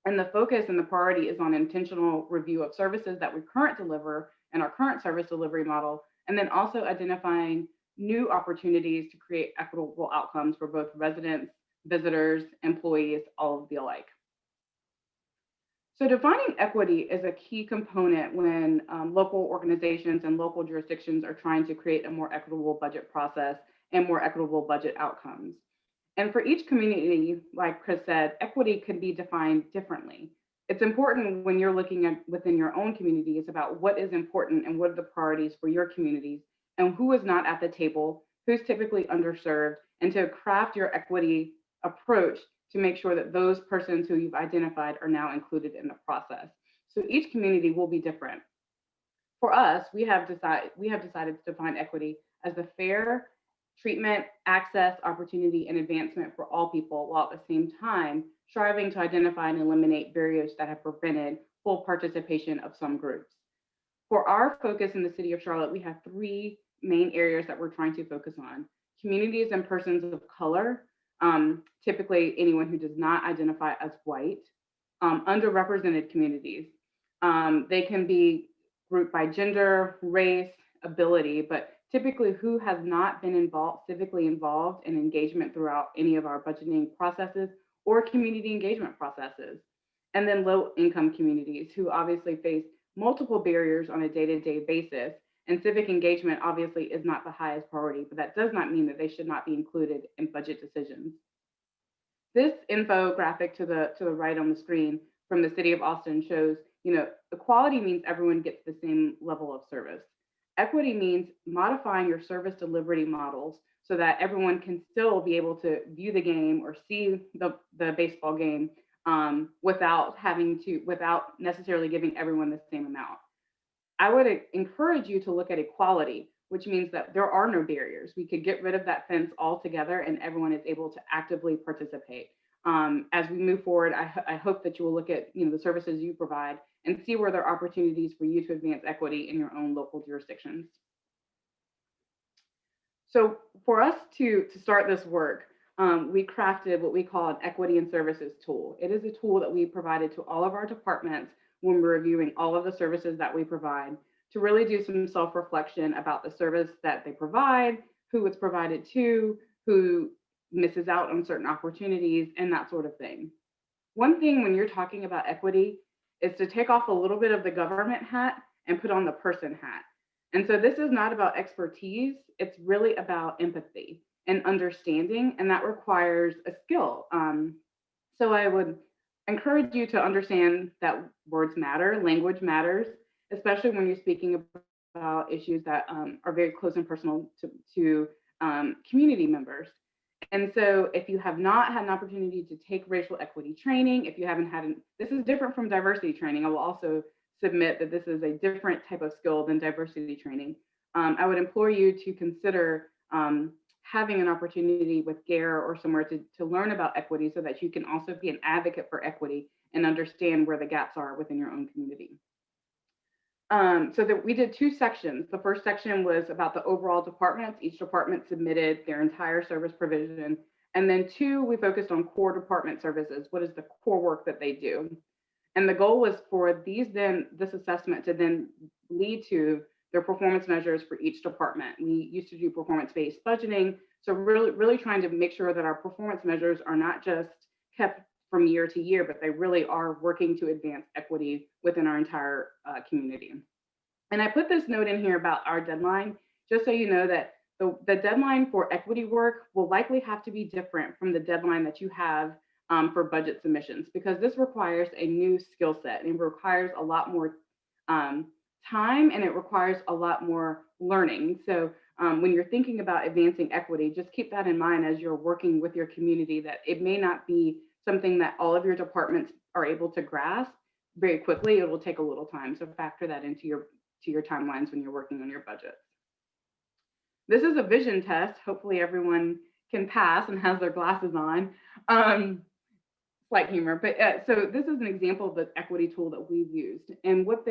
And the focus and the priority is on intentional review of services that we currently deliver in our current service delivery model, and then also identifying new opportunities to create equitable outcomes for both residents, visitors, employees, all of the alike. So defining equity is a key component when local organizations and local jurisdictions are trying to create a more equitable budget process and more equitable budget outcomes. And for each community, like Chris said, equity can be defined differently. It's important when you're looking at within your own communities about what is important and what are the priorities for your communities and who is not at the table, who's typically underserved, and to craft your equity approach to make sure that those persons who you've identified are now included in the process. So each community will be different. For us, we have decided to define equity as the fair treatment, access, opportunity, and advancement for all people, while at the same time striving to identify and eliminate barriers that have prevented full participation of some groups. For our focus in the city of Charlotte, we have three main areas that we're trying to focus on: communities and persons of color, typically anyone who does not identify as white, underrepresented communities. They can be grouped by gender, race, ability, but typically who has not been civically involved in engagement throughout any of our budgeting processes or community engagement processes. And then low income communities who obviously face multiple barriers on a day-to-day basis. And civic engagement obviously is not the highest priority, but that does not mean that they should not be included in budget decisions. This infographic to the right on the screen from the city of Austin shows, equality means everyone gets the same level of service. Equity means modifying your service delivery models so that everyone can still be able to view the game or see the baseball game without necessarily giving everyone the same amount. I would encourage you to look at equality, which means that there are no barriers. We could get rid of that fence altogether and everyone is able to actively participate. As we move forward, I hope that you will look at the services you provide and see where there are opportunities for you to advance equity in your own local jurisdictions. So for us to start this work, we crafted what we call an equity and services tool. It is a tool that we provided to all of our departments when we're reviewing all of the services that we provide, to really do some self-reflection about the service that they provide, who it's provided to, who misses out on certain opportunities, and that sort of thing. One thing when you're talking about equity is to take off a little bit of the government hat and put on the person hat. And so this is not about expertise, it's really about empathy and understanding, and that requires a skill. So I would encourage you to understand that words matter, language matters, especially when you're speaking about issues that are very close and personal to community members. And so if you have not had an opportunity to take racial equity training, if you haven't had, this is different from diversity training. I will also submit that this is a different type of skill than diversity training. I would implore you to consider having an opportunity with GARE or somewhere to learn about equity so that you can also be an advocate for equity and understand where the gaps are within your own community. So that we did two sections. The first section was about the overall departments. Each department submitted their entire service provision. And then two, we focused on core department services. What is the core work that they do? And the goal was for this assessment to then lead to their performance measures for each department. We used to do performance-based budgeting. So really trying to make sure that our performance measures are not just kept from year to year, but they really are working to advance equity within our entire community. And I put this note in here about our deadline, just so you know that the deadline for equity work will likely have to be different from the deadline that you have for budget submissions, because this requires a new skill set and it requires a lot more time and it requires a lot more learning. So when you're thinking about advancing equity, just keep that in mind as you're working with your community, that it may not be something that all of your departments are able to grasp very quickly. It will take a little time. So factor that into your timelines when you're working on your budget. This is a vision test. Hopefully everyone can pass and has their glasses on. Slight humor, but so this is an example of the equity tool that we've used. And what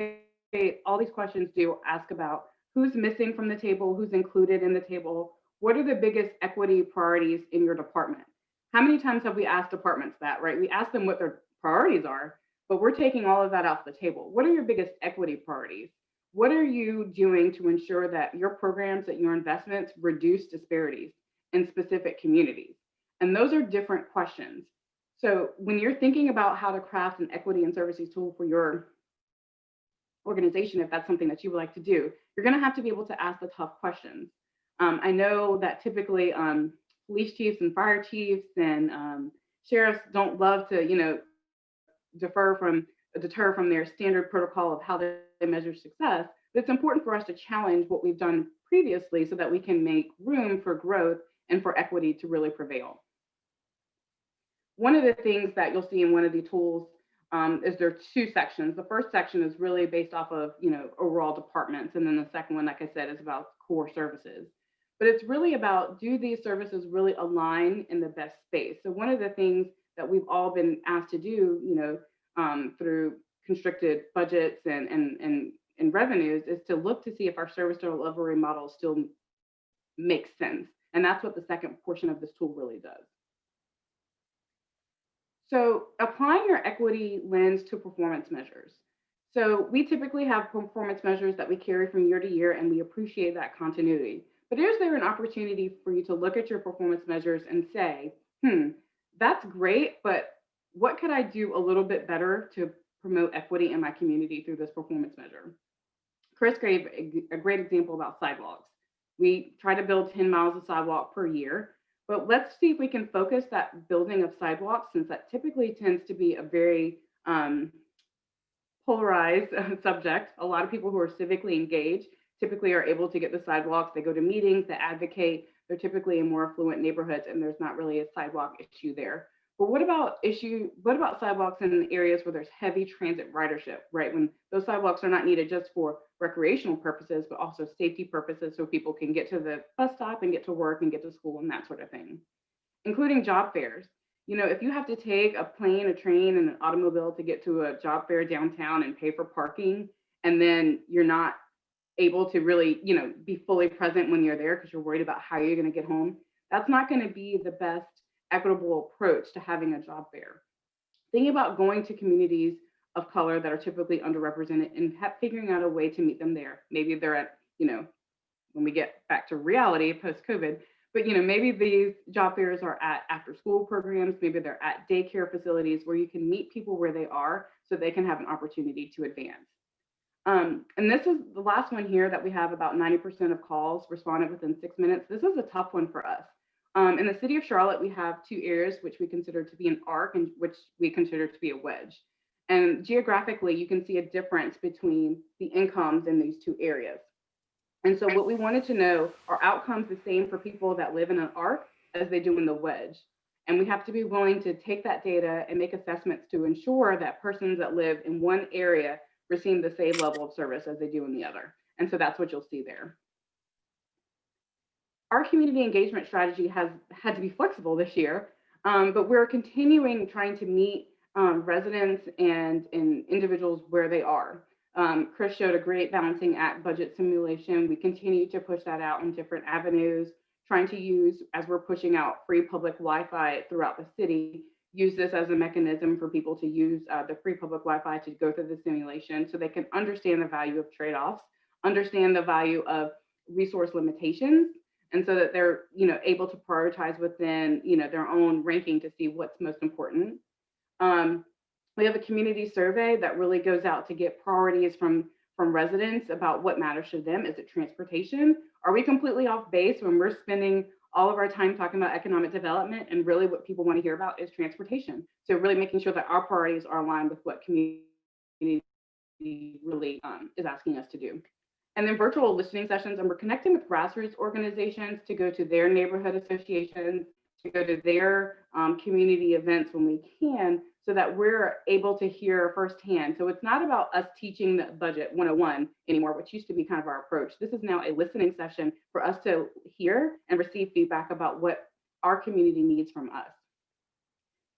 all these questions do ask about who's missing from the table, who's included in the table, what are the biggest equity priorities in your department? How many times have we asked departments that, right? We ask them what their priorities are, but we're taking all of that off the table. What are your biggest equity priorities? What are you doing to ensure that your programs, that your investments reduce disparities in specific communities? And those are different questions. So when you're thinking about how to craft an equity and services tool for your organization, if that's something that you would like to do, you're going to have to be able to ask the tough questions. I know that typically police chiefs and fire chiefs and sheriffs don't love to, deter from their standard protocol of how they measure success. But it's important for us to challenge what we've done previously so that we can make room for growth and for equity to really prevail. One of the things that you'll see in one of the tools is there are two sections. The first section is really based off of, overall departments. And then the second one, like I said, is about core services. but it's really about, do these services really align in the best space? So one of the things that we've all been asked to do, through constricted budgets and revenues, is to look to see if our service delivery model still makes sense. And that's what the second portion of this tool really does. So applying your equity lens to performance measures. So we typically have performance measures that we carry from year to year, and we appreciate that continuity. But is there an opportunity for you to look at your performance measures and say, that's great, but what could I do a little bit better to promote equity in my community through this performance measure? Chris gave a great example about sidewalks. We try to build 10 miles of sidewalk per year, but let's see if we can focus that building of sidewalks, since that typically tends to be a very polarized subject. A lot of people who are civically engaged typically are able to get the sidewalks. They go to meetings, they advocate. They're typically in more affluent neighborhoods, and there's not really a sidewalk issue there. But what about sidewalks in areas where there's heavy transit ridership, right? When those sidewalks are not needed just for recreational purposes, but also safety purposes, so people can get to the bus stop and get to work and get to school and that sort of thing. Including job fairs. If you have to take a plane, a train, and an automobile to get to a job fair downtown and pay for parking, and then you're not able to really, be fully present when you're there because you're worried about how you're going to get home, that's not going to be the best equitable approach to having a job fair. Thinking about going to communities of color that are typically underrepresented and figuring out a way to meet them there. Maybe they're at, when we get back to reality post-COVID, but maybe these job fairs are at after school programs, maybe they're at daycare facilities where you can meet people where they are so they can have an opportunity to advance. And this is the last one here that we have about 90% of calls responded within 6 minutes. This is a tough one for us. In the city of Charlotte, we have two areas which we consider to be an arc and which we consider to be a wedge. And geographically, you can see a difference between the incomes in these two areas. And so what we wanted to know, are outcomes the same for people that live in an arc as they do in the wedge? And we have to be willing to take that data and make assessments to ensure that persons that live in one area receive the same level of service as they do in the other. And so that's what you'll see there. Our community engagement strategy has had to be flexible this year, but we're continuing trying to meet residents and individuals where they are. Chris showed a great balancing act budget simulation. We continue to push that out in different avenues, trying to use, as we're pushing out free public Wi-Fi throughout the city, use this as a mechanism for people to use the free public Wi-Fi to go through the simulation so they can understand the value of trade-offs, understand the value of resource limitations, and so that they're able to prioritize within their own ranking to see what's most important. We have a community survey that really goes out to get priorities from residents about what matters to them. Is it transportation? Are we completely off base when we're spending all of our time talking about economic development, and really what people want to hear about is transportation? So really making sure that our priorities are aligned with what community really is asking us to do. And then virtual listening sessions, and we're connecting with grassroots organizations to go to their neighborhood associations, to go to their community events when we can, so that we're able to hear firsthand. So it's not about us teaching the budget 101 anymore, which used to be kind of our approach. This is now a listening session for us to hear and receive feedback about what our community needs from us.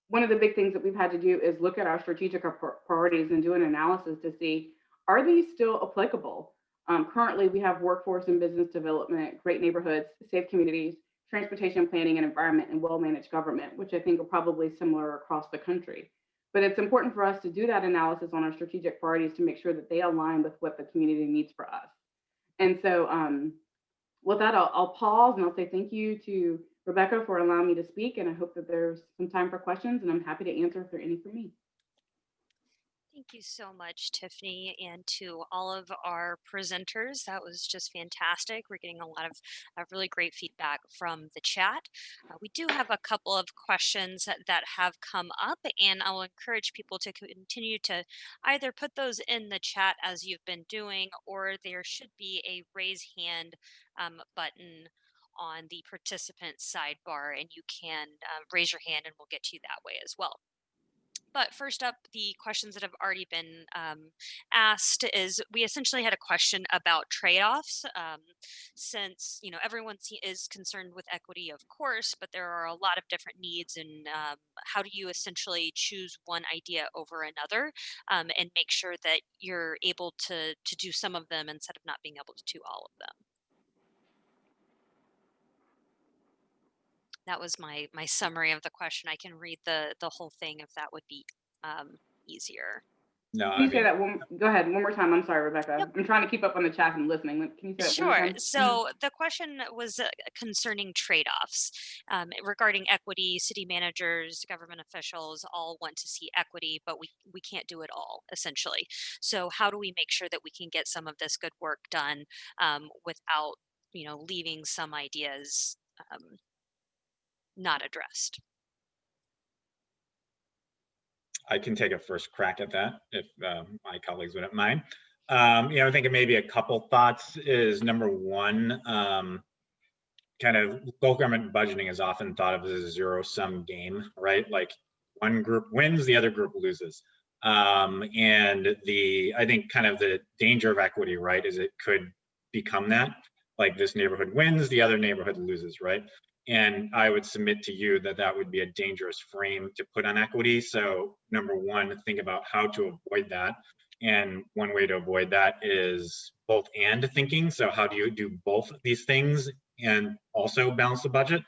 One of the big things that we've had to do is look at our strategic priorities and do an analysis to see, are these still applicable? Currently, we have workforce and business development, great neighborhoods, safe communities, transportation planning and environment, and well-managed government, which I think are probably similar across the country. But it's important for us to do that analysis on our strategic priorities to make sure that they align with what the community needs for us. And so with that, I'll pause and I'll say thank you to Rebecca for allowing me to speak. And I hope that there's some time for questions, and I'm happy to answer if there are any for me. Thank you so much, Tiffany, and to all of our presenters. That was just fantastic. We're getting a lot of really great feedback from the chat. We do have a couple of questions that have come up, and I'll encourage people to continue to either put those in the chat as you've been doing, or there should be a raise hand button on the participant sidebar, and you can raise your hand and we'll get to you that way as well. But first up, the questions that have already been asked is we essentially had a question about trade-offs. Since everyone is concerned with equity, of course, but there are a lot of different needs, and how do you essentially choose one idea over another, and make sure that you're able to do some of them instead of not being able to do all of them? That was my summary of the question. I can read the whole thing if that would be easier. No, Can I you say mean, that one? Go ahead, one more time. I'm sorry, Rebecca. Yep. I'm trying to keep up on the chat and listening. Can you say that one more Sure. time? So the question was concerning trade-offs regarding equity. City managers, government officials all want to see equity, but we can't do it all, essentially. So how do we make sure that we can get some of this good work done without leaving some ideas not addressed? I can take a first crack at that if my colleagues wouldn't mind. I think maybe a couple thoughts is number one, kind of local government budgeting is often thought of as a zero-sum game, right? Like one group wins, the other group loses. And I think kind of the danger of equity, right, is it could become that. Like this neighborhood wins, the other neighborhood loses, right? And I would submit to you that that would be a dangerous frame to put on equity. So number one, think about how to avoid that. And one way to avoid that is both and thinking. So how do you do both of these things and also balance the budget?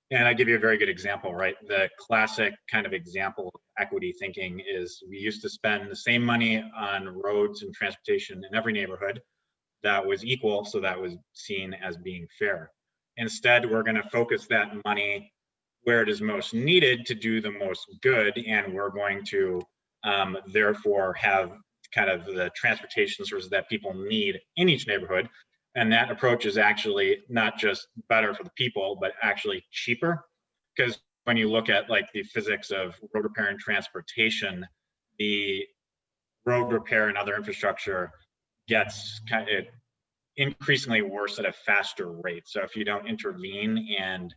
And I give you a very good example, right? The classic kind of example of equity thinking is we used to spend the same money on roads and transportation in every neighborhood that was equal, so that was seen as being fair. Instead, we're going to focus that money where it is most needed to do the most good, and we're going to therefore have kind of the transportation sources that people need in each neighborhood. And that approach is actually not just better for the people, but actually cheaper. Because when you look at like the physics of road repair and transportation, the road repair and other infrastructure gets kind of increasingly worse at a faster rate. So if you don't intervene and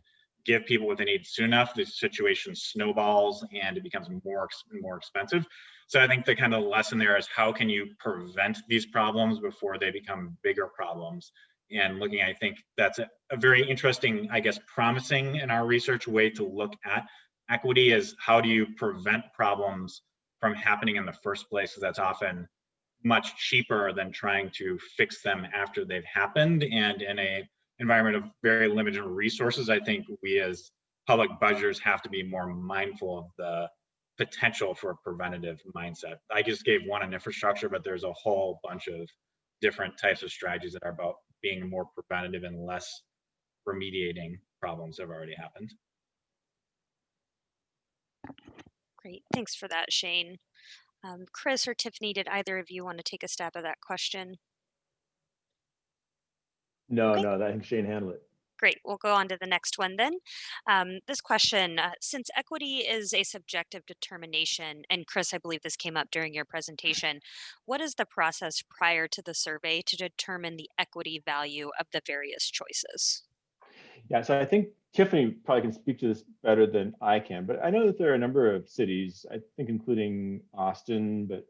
give people what they need soon enough, the situation snowballs and it becomes more expensive. So I think the kind of lesson there is how can you prevent these problems before they become bigger problems? And looking, I think that's a very interesting, I guess, promising in our research way to look at equity is how do you prevent problems from happening in the first place? Because that's often much cheaper than trying to fix them after they've happened. And in a environment of very limited resources, I think we as public budgeters have to be more mindful of the potential for a preventative mindset. I just gave one on infrastructure, but there's a whole bunch of different types of strategies that are about being more preventative and less remediating problems that have already happened. Great. Thanks for that, Shayne. Chris or Tiffany, did either of you want to take a stab at that question? No, Okay. no, I think Shayne handled it. Great. We'll go on to the next one then. This question, since equity is a subjective determination, and Chris, I believe this came up during your presentation, what is the process prior to the survey to determine the equity value of the various choices? Yeah, so I think Tiffany probably can speak to this better than I can, but I know that there are a number of cities, I think including Austin, but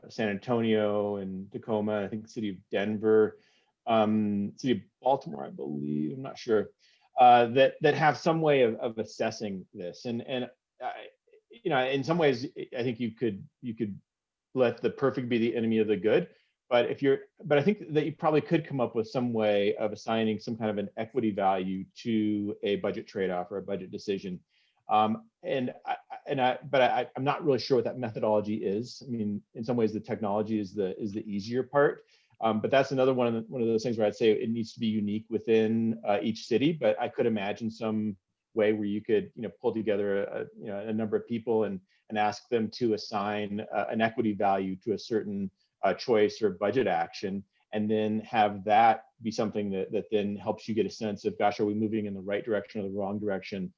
San Antonio and Tacoma, I think the city of Denver, city of Baltimore, I believe, I'm not sure, that have some way of assessing this. And in some ways, I think you could let the perfect be the enemy of the good. But I think that you probably could come up with some way of assigning some kind of an equity value to a budget trade-off or a budget decision. But I'm not really sure what that methodology is. I mean, in some ways, the technology is the easier part. But that's another one of those things where I'd say it needs to be unique within each city. But I could imagine some way where you could pull together a number of people and ask them to assign an equity value to a certain choice or budget action, and then have that be something that then helps you get a sense of, gosh, are we moving in the right direction or the wrong direction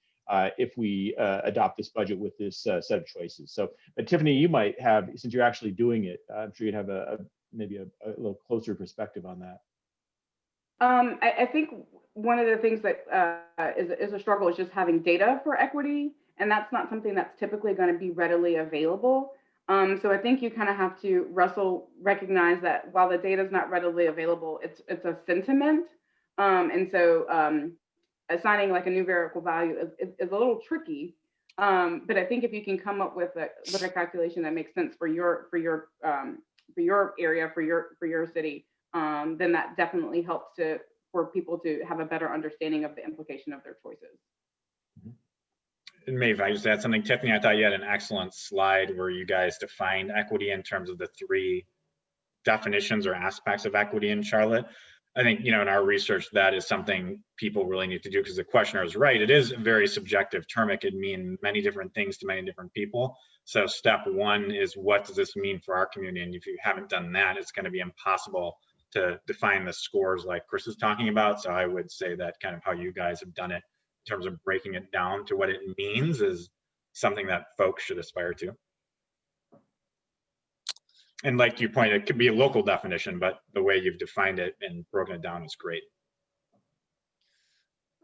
if we adopt this budget with this set of choices. So, but Tiffany, you might have, since you're actually doing it, I'm sure you'd have maybe a little closer perspective on that. I think one of the things that is a struggle is just having data for equity and that's not something that's typically going to be readily available. So I think you kind of have to recognize that while the data is not readily available, it's a sentiment. And so assigning like a numerical value is a little tricky. But I think if you can come up with a calculation that makes sense for your area, for your city, then that definitely helps for people to have a better understanding of the implication of their choices. And maybe if I just add something, Tiffany, I thought you had an excellent slide where you guys defined equity in terms of the 3 definitions or aspects of equity in Charlotte. I think, in our research, that is something people really need to do, because the questioner is right. It is a very subjective term. It could mean many different things to many different people. So step 1 is, what does this mean for our community? And if you haven't done that, it's going to be impossible to define the scores like Chris is talking about. So I would say that kind of how you guys have done it in terms of breaking it down to what it means is something that folks should aspire to. And like you pointed, it could be a local definition, but the way you've defined it and broken it down is great.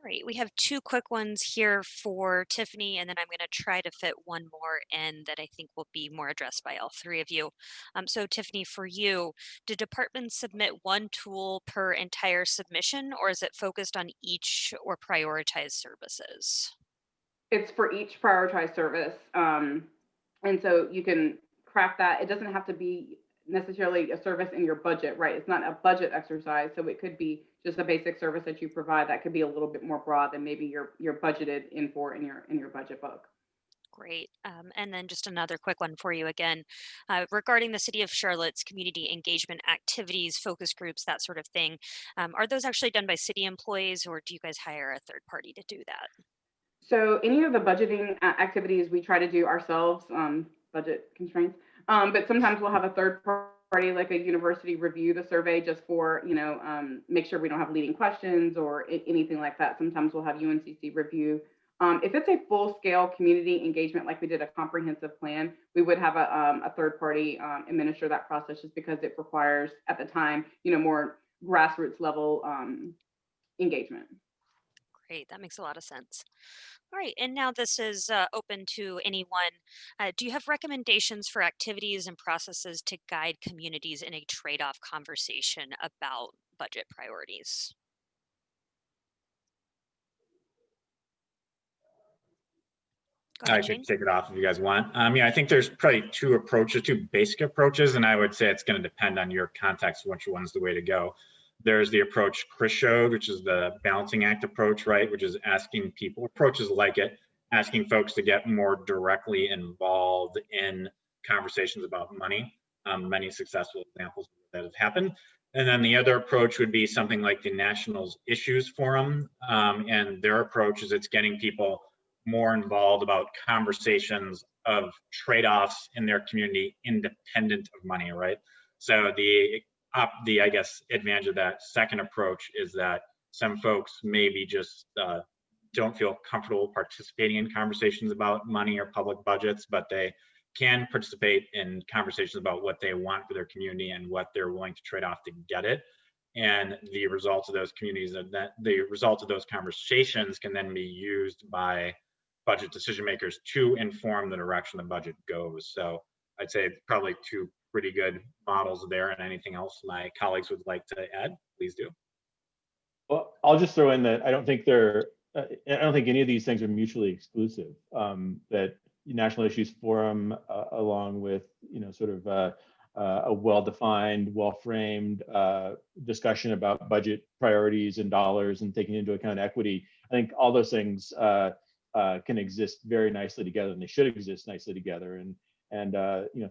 Great. We have 2 quick ones here for Tiffany, and then I'm going to try to fit one more in that I think will be more addressed by all 3 of you. So Tiffany, for you, do departments submit one tool per entire submission, or is it focused on each or prioritized services? It's for each prioritized service. And so you can craft that. It doesn't have to be necessarily a service in your budget, right? It's not a budget exercise. So it could be just a basic service that you provide that could be a little bit more broad than maybe you're budgeted in for in your budget book. Great. And then just another quick one for you again, regarding the City of Charlotte's community engagement activities, focus groups, that sort of thing. Are those actually done by city employees, or do you guys hire a third party to do that? So any of the budgeting activities we try to do ourselves, budget constraints, but sometimes we'll have a third party like a university review the survey just for, make sure we don't have leading questions or anything like that. Sometimes we'll have UNCC review. If it's a full-scale community engagement, like we did a comprehensive plan, we would have a third party administer that process, just because it requires, at the time, more grassroots level engagement. Great, that makes a lot of sense. All right, and now this is open to anyone. Do you have recommendations for activities and processes to guide communities in a trade-off conversation about budget priorities? Go I ahead, could Shayne. take it off if you guys want. I think there's probably 2 basic approaches, and I would say it's going to depend on your context, which one's the way to go. There's the approach Chris showed, which is the balancing act approach, right? Which is asking people, approaches like it, asking folks to get more directly involved in conversations about money. Many successful examples that have happened. And then the other approach would be something like the Nationals Issues Forum. And their approach is it's getting people more involved about conversations of trade-offs in their community independent of money, right? So the I guess advantage of that second approach is that some folks maybe just don't feel comfortable participating in conversations about money or public budgets, but they can participate in conversations about what they want for their community and what they're willing to trade off to get it. And the results of those communities, the results of those conversations can then be used by budget decision makers to inform the direction the budget goes. So I'd say probably 2 pretty good models there, and anything else my colleagues would like to add, please do. Well, I'll just throw in that I don't think any of these things are mutually exclusive. That National Issues Forum, along with sort of a well-defined, well-framed discussion about budget priorities and dollars and taking into account equity, I think all those things can exist very nicely together, and they should exist nicely together. And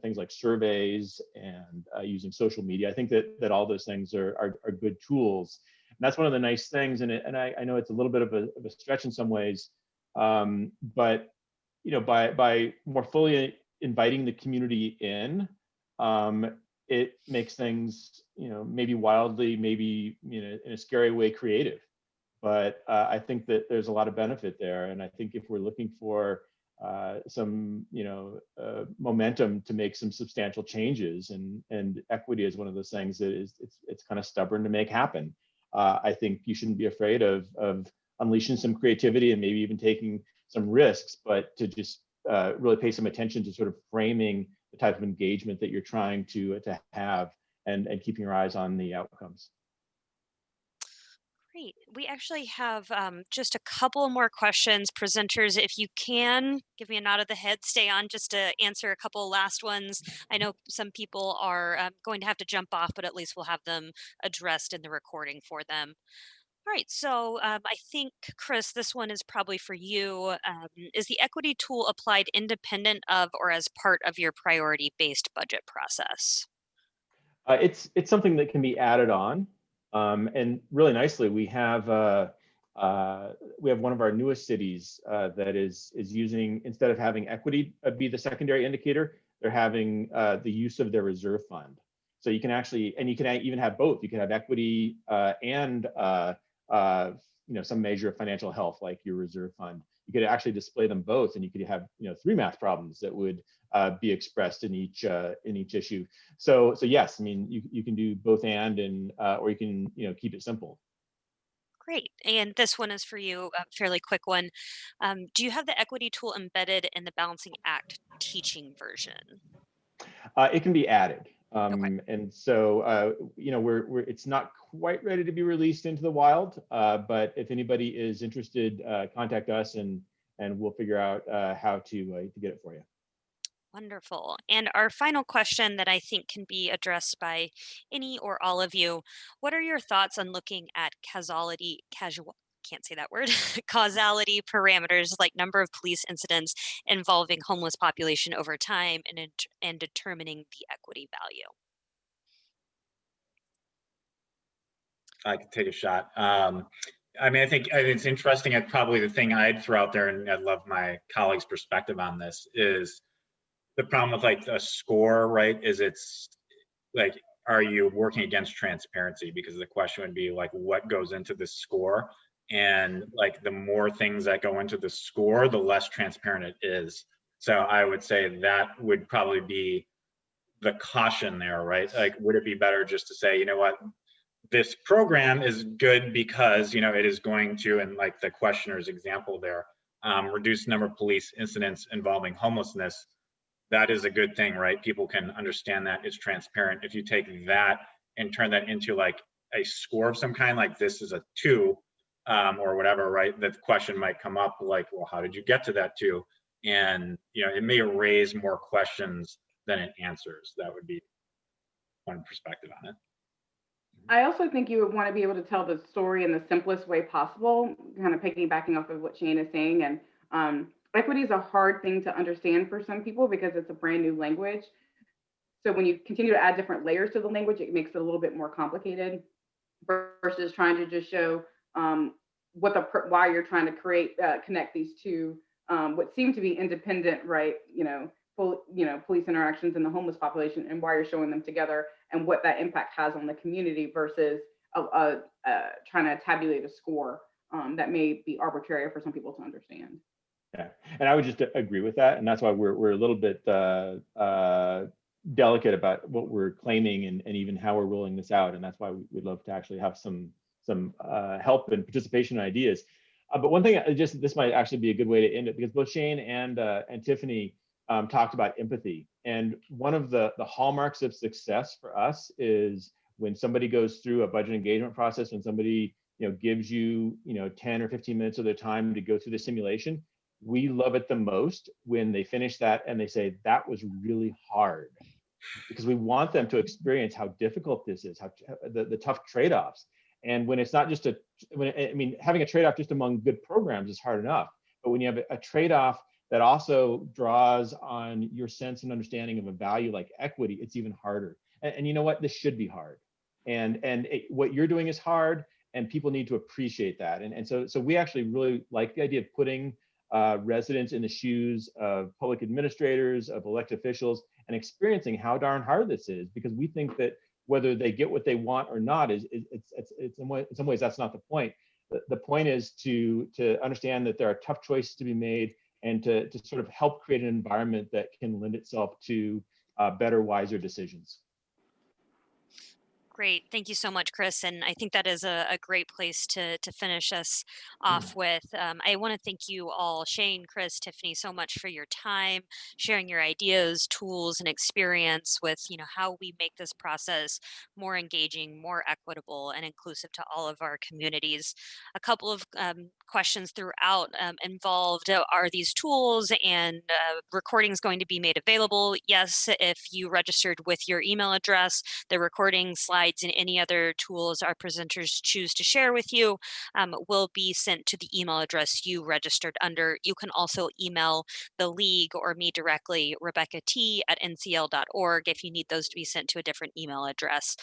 things like surveys and using social media, I think that all those things are good tools. And that's one of the nice things. And I know it's a little bit of a stretch in some ways, but by more fully inviting the community in, it makes things maybe wildly, maybe in a scary way, creative. But I think that there's a lot of benefit there. And I think if we're looking for some momentum to make some substantial changes, and equity is one of those things that it's kind of stubborn to make happen. I think you shouldn't be afraid of unleashing some creativity and maybe even taking risks, but to just really pay some attention to sort of framing the type of engagement that you're trying to have, and keeping your eyes on the outcomes. Great. We actually have just a couple more questions. Presenters, if you can, give me a nod of the head, stay on just to answer a couple last ones. I know some people are going to have to jump off, but at least we'll have them addressed in the recording for them. All right, so I think, Chris, this one is probably for you. Is the equity tool applied independent of or as part of your priority-based budget process? It's something that can be added on, and really nicely, we have one of our newest cities that is using, instead of having equity be the secondary indicator, they're having the use of their reserve fund. So you can actually, and you can even have both. You can have equity and some measure of financial health, like your reserve fund. You could actually display them both, and you could have 3 math problems that would be expressed in each issue. So yes, I mean, you can do both and or you can keep it simple. Great. And this one is for you, a fairly quick one. Do you have the equity tool embedded in the Balancing Act teaching version? It can be added. Okay. And so, it's not quite ready to be released into the wild, but if anybody is interested, contact us and we'll figure out how to get it for you. Wonderful. And our final question that I think can be addressed by any or all of you. What are your thoughts on looking at can't say that word, causality parameters like number of police incidents involving homeless population over time and determining the equity value? I could take a shot. I mean, I think it's interesting. And probably the thing I'd throw out there, and I'd love my colleagues' perspective on this, is the problem with like a score, right? Is it's like, are you working against transparency? Because the question would be like, what goes into the score? And like, the more things that go into the score, the less transparent it is. So I would say that would probably be the caution there, right? Like, would it be better just to say, you know what, this program is good because it is going to, and like the questioner's example there, reduce the number of police incidents involving homelessness. That is a good thing, right? People can understand that it's transparent. If you take that and turn that into like a score of some kind, like this is a 2 or whatever, right? The question might come up like, well, how did you get to that 2? And it may raise more questions than it answers. That would be one perspective on it. I also think you would want to be able to tell the story in the simplest way possible, kind of piggybacking off of what Shayne is saying. And equity is a hard thing to understand for some people because it's a brand new language. So when you continue to add different layers to the language, it makes it a little bit more complicated versus trying to just show why you're trying to connect these two what seem to be independent, right? Police interactions in the homeless population, and why you're showing them together and what that impact has on the community versus trying to tabulate a score that may be arbitrary for some people to understand. Yeah, and I would just agree with that, and that's why we're a little bit delicate about what we're claiming and even how we're rolling this out, and that's why we'd love to actually have some help and participation ideas. But one thing, this might actually be a good way to end it, because both Shayne and Tiffany talked about empathy, and one of the hallmarks of success for us is when somebody goes through a budget engagement process, when somebody gives you 10 or 15 minutes of their time to go through the simulation. We love it the most when they finish that and they say, that was really hard, because we want them to experience how difficult this is, how the tough trade-offs. And when it's not just having a trade-off just among good programs is hard enough, but when you have a trade-off that also draws on your sense and understanding of a value like equity, it's even harder. And you know what? This should be hard. What you're doing is hard, and people need to appreciate that. And so we actually really like the idea of putting residents in the shoes of public administrators, of elected officials, and experiencing how darn hard this is, because we think that whether they get what they want or not it's in some ways that's not the point. The point is to understand that there are tough choices to be made, and to sort of help create an environment that can lend itself to better, wiser decisions. Great. Thank you so much, Chris. And I think that is a great place to finish us off with. I want to thank you all, Shayne, Chris, Tiffany, so much for your time, sharing your ideas, tools, and experience with, how we make this process more engaging, more equitable, and inclusive to all of our communities. A couple of questions throughout involved, are these tools and recordings going to be made available? Yes, if you registered with your email address, the recording, slides, and any other tools our presenters choose to share with you will be sent to the email address you registered under. You can also email the league or me directly, rebecca.t@ncl.org, if you need those to be sent to a different email address.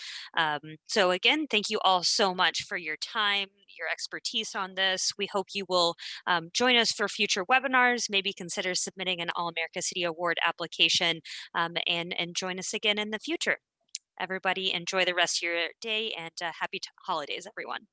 So again, thank you all so much for your time, your expertise on this. We hope you will join us for future webinars, maybe consider submitting an All-America City Award application, and join us again in the future. Everybody enjoy the rest of your day, and happy holidays, everyone.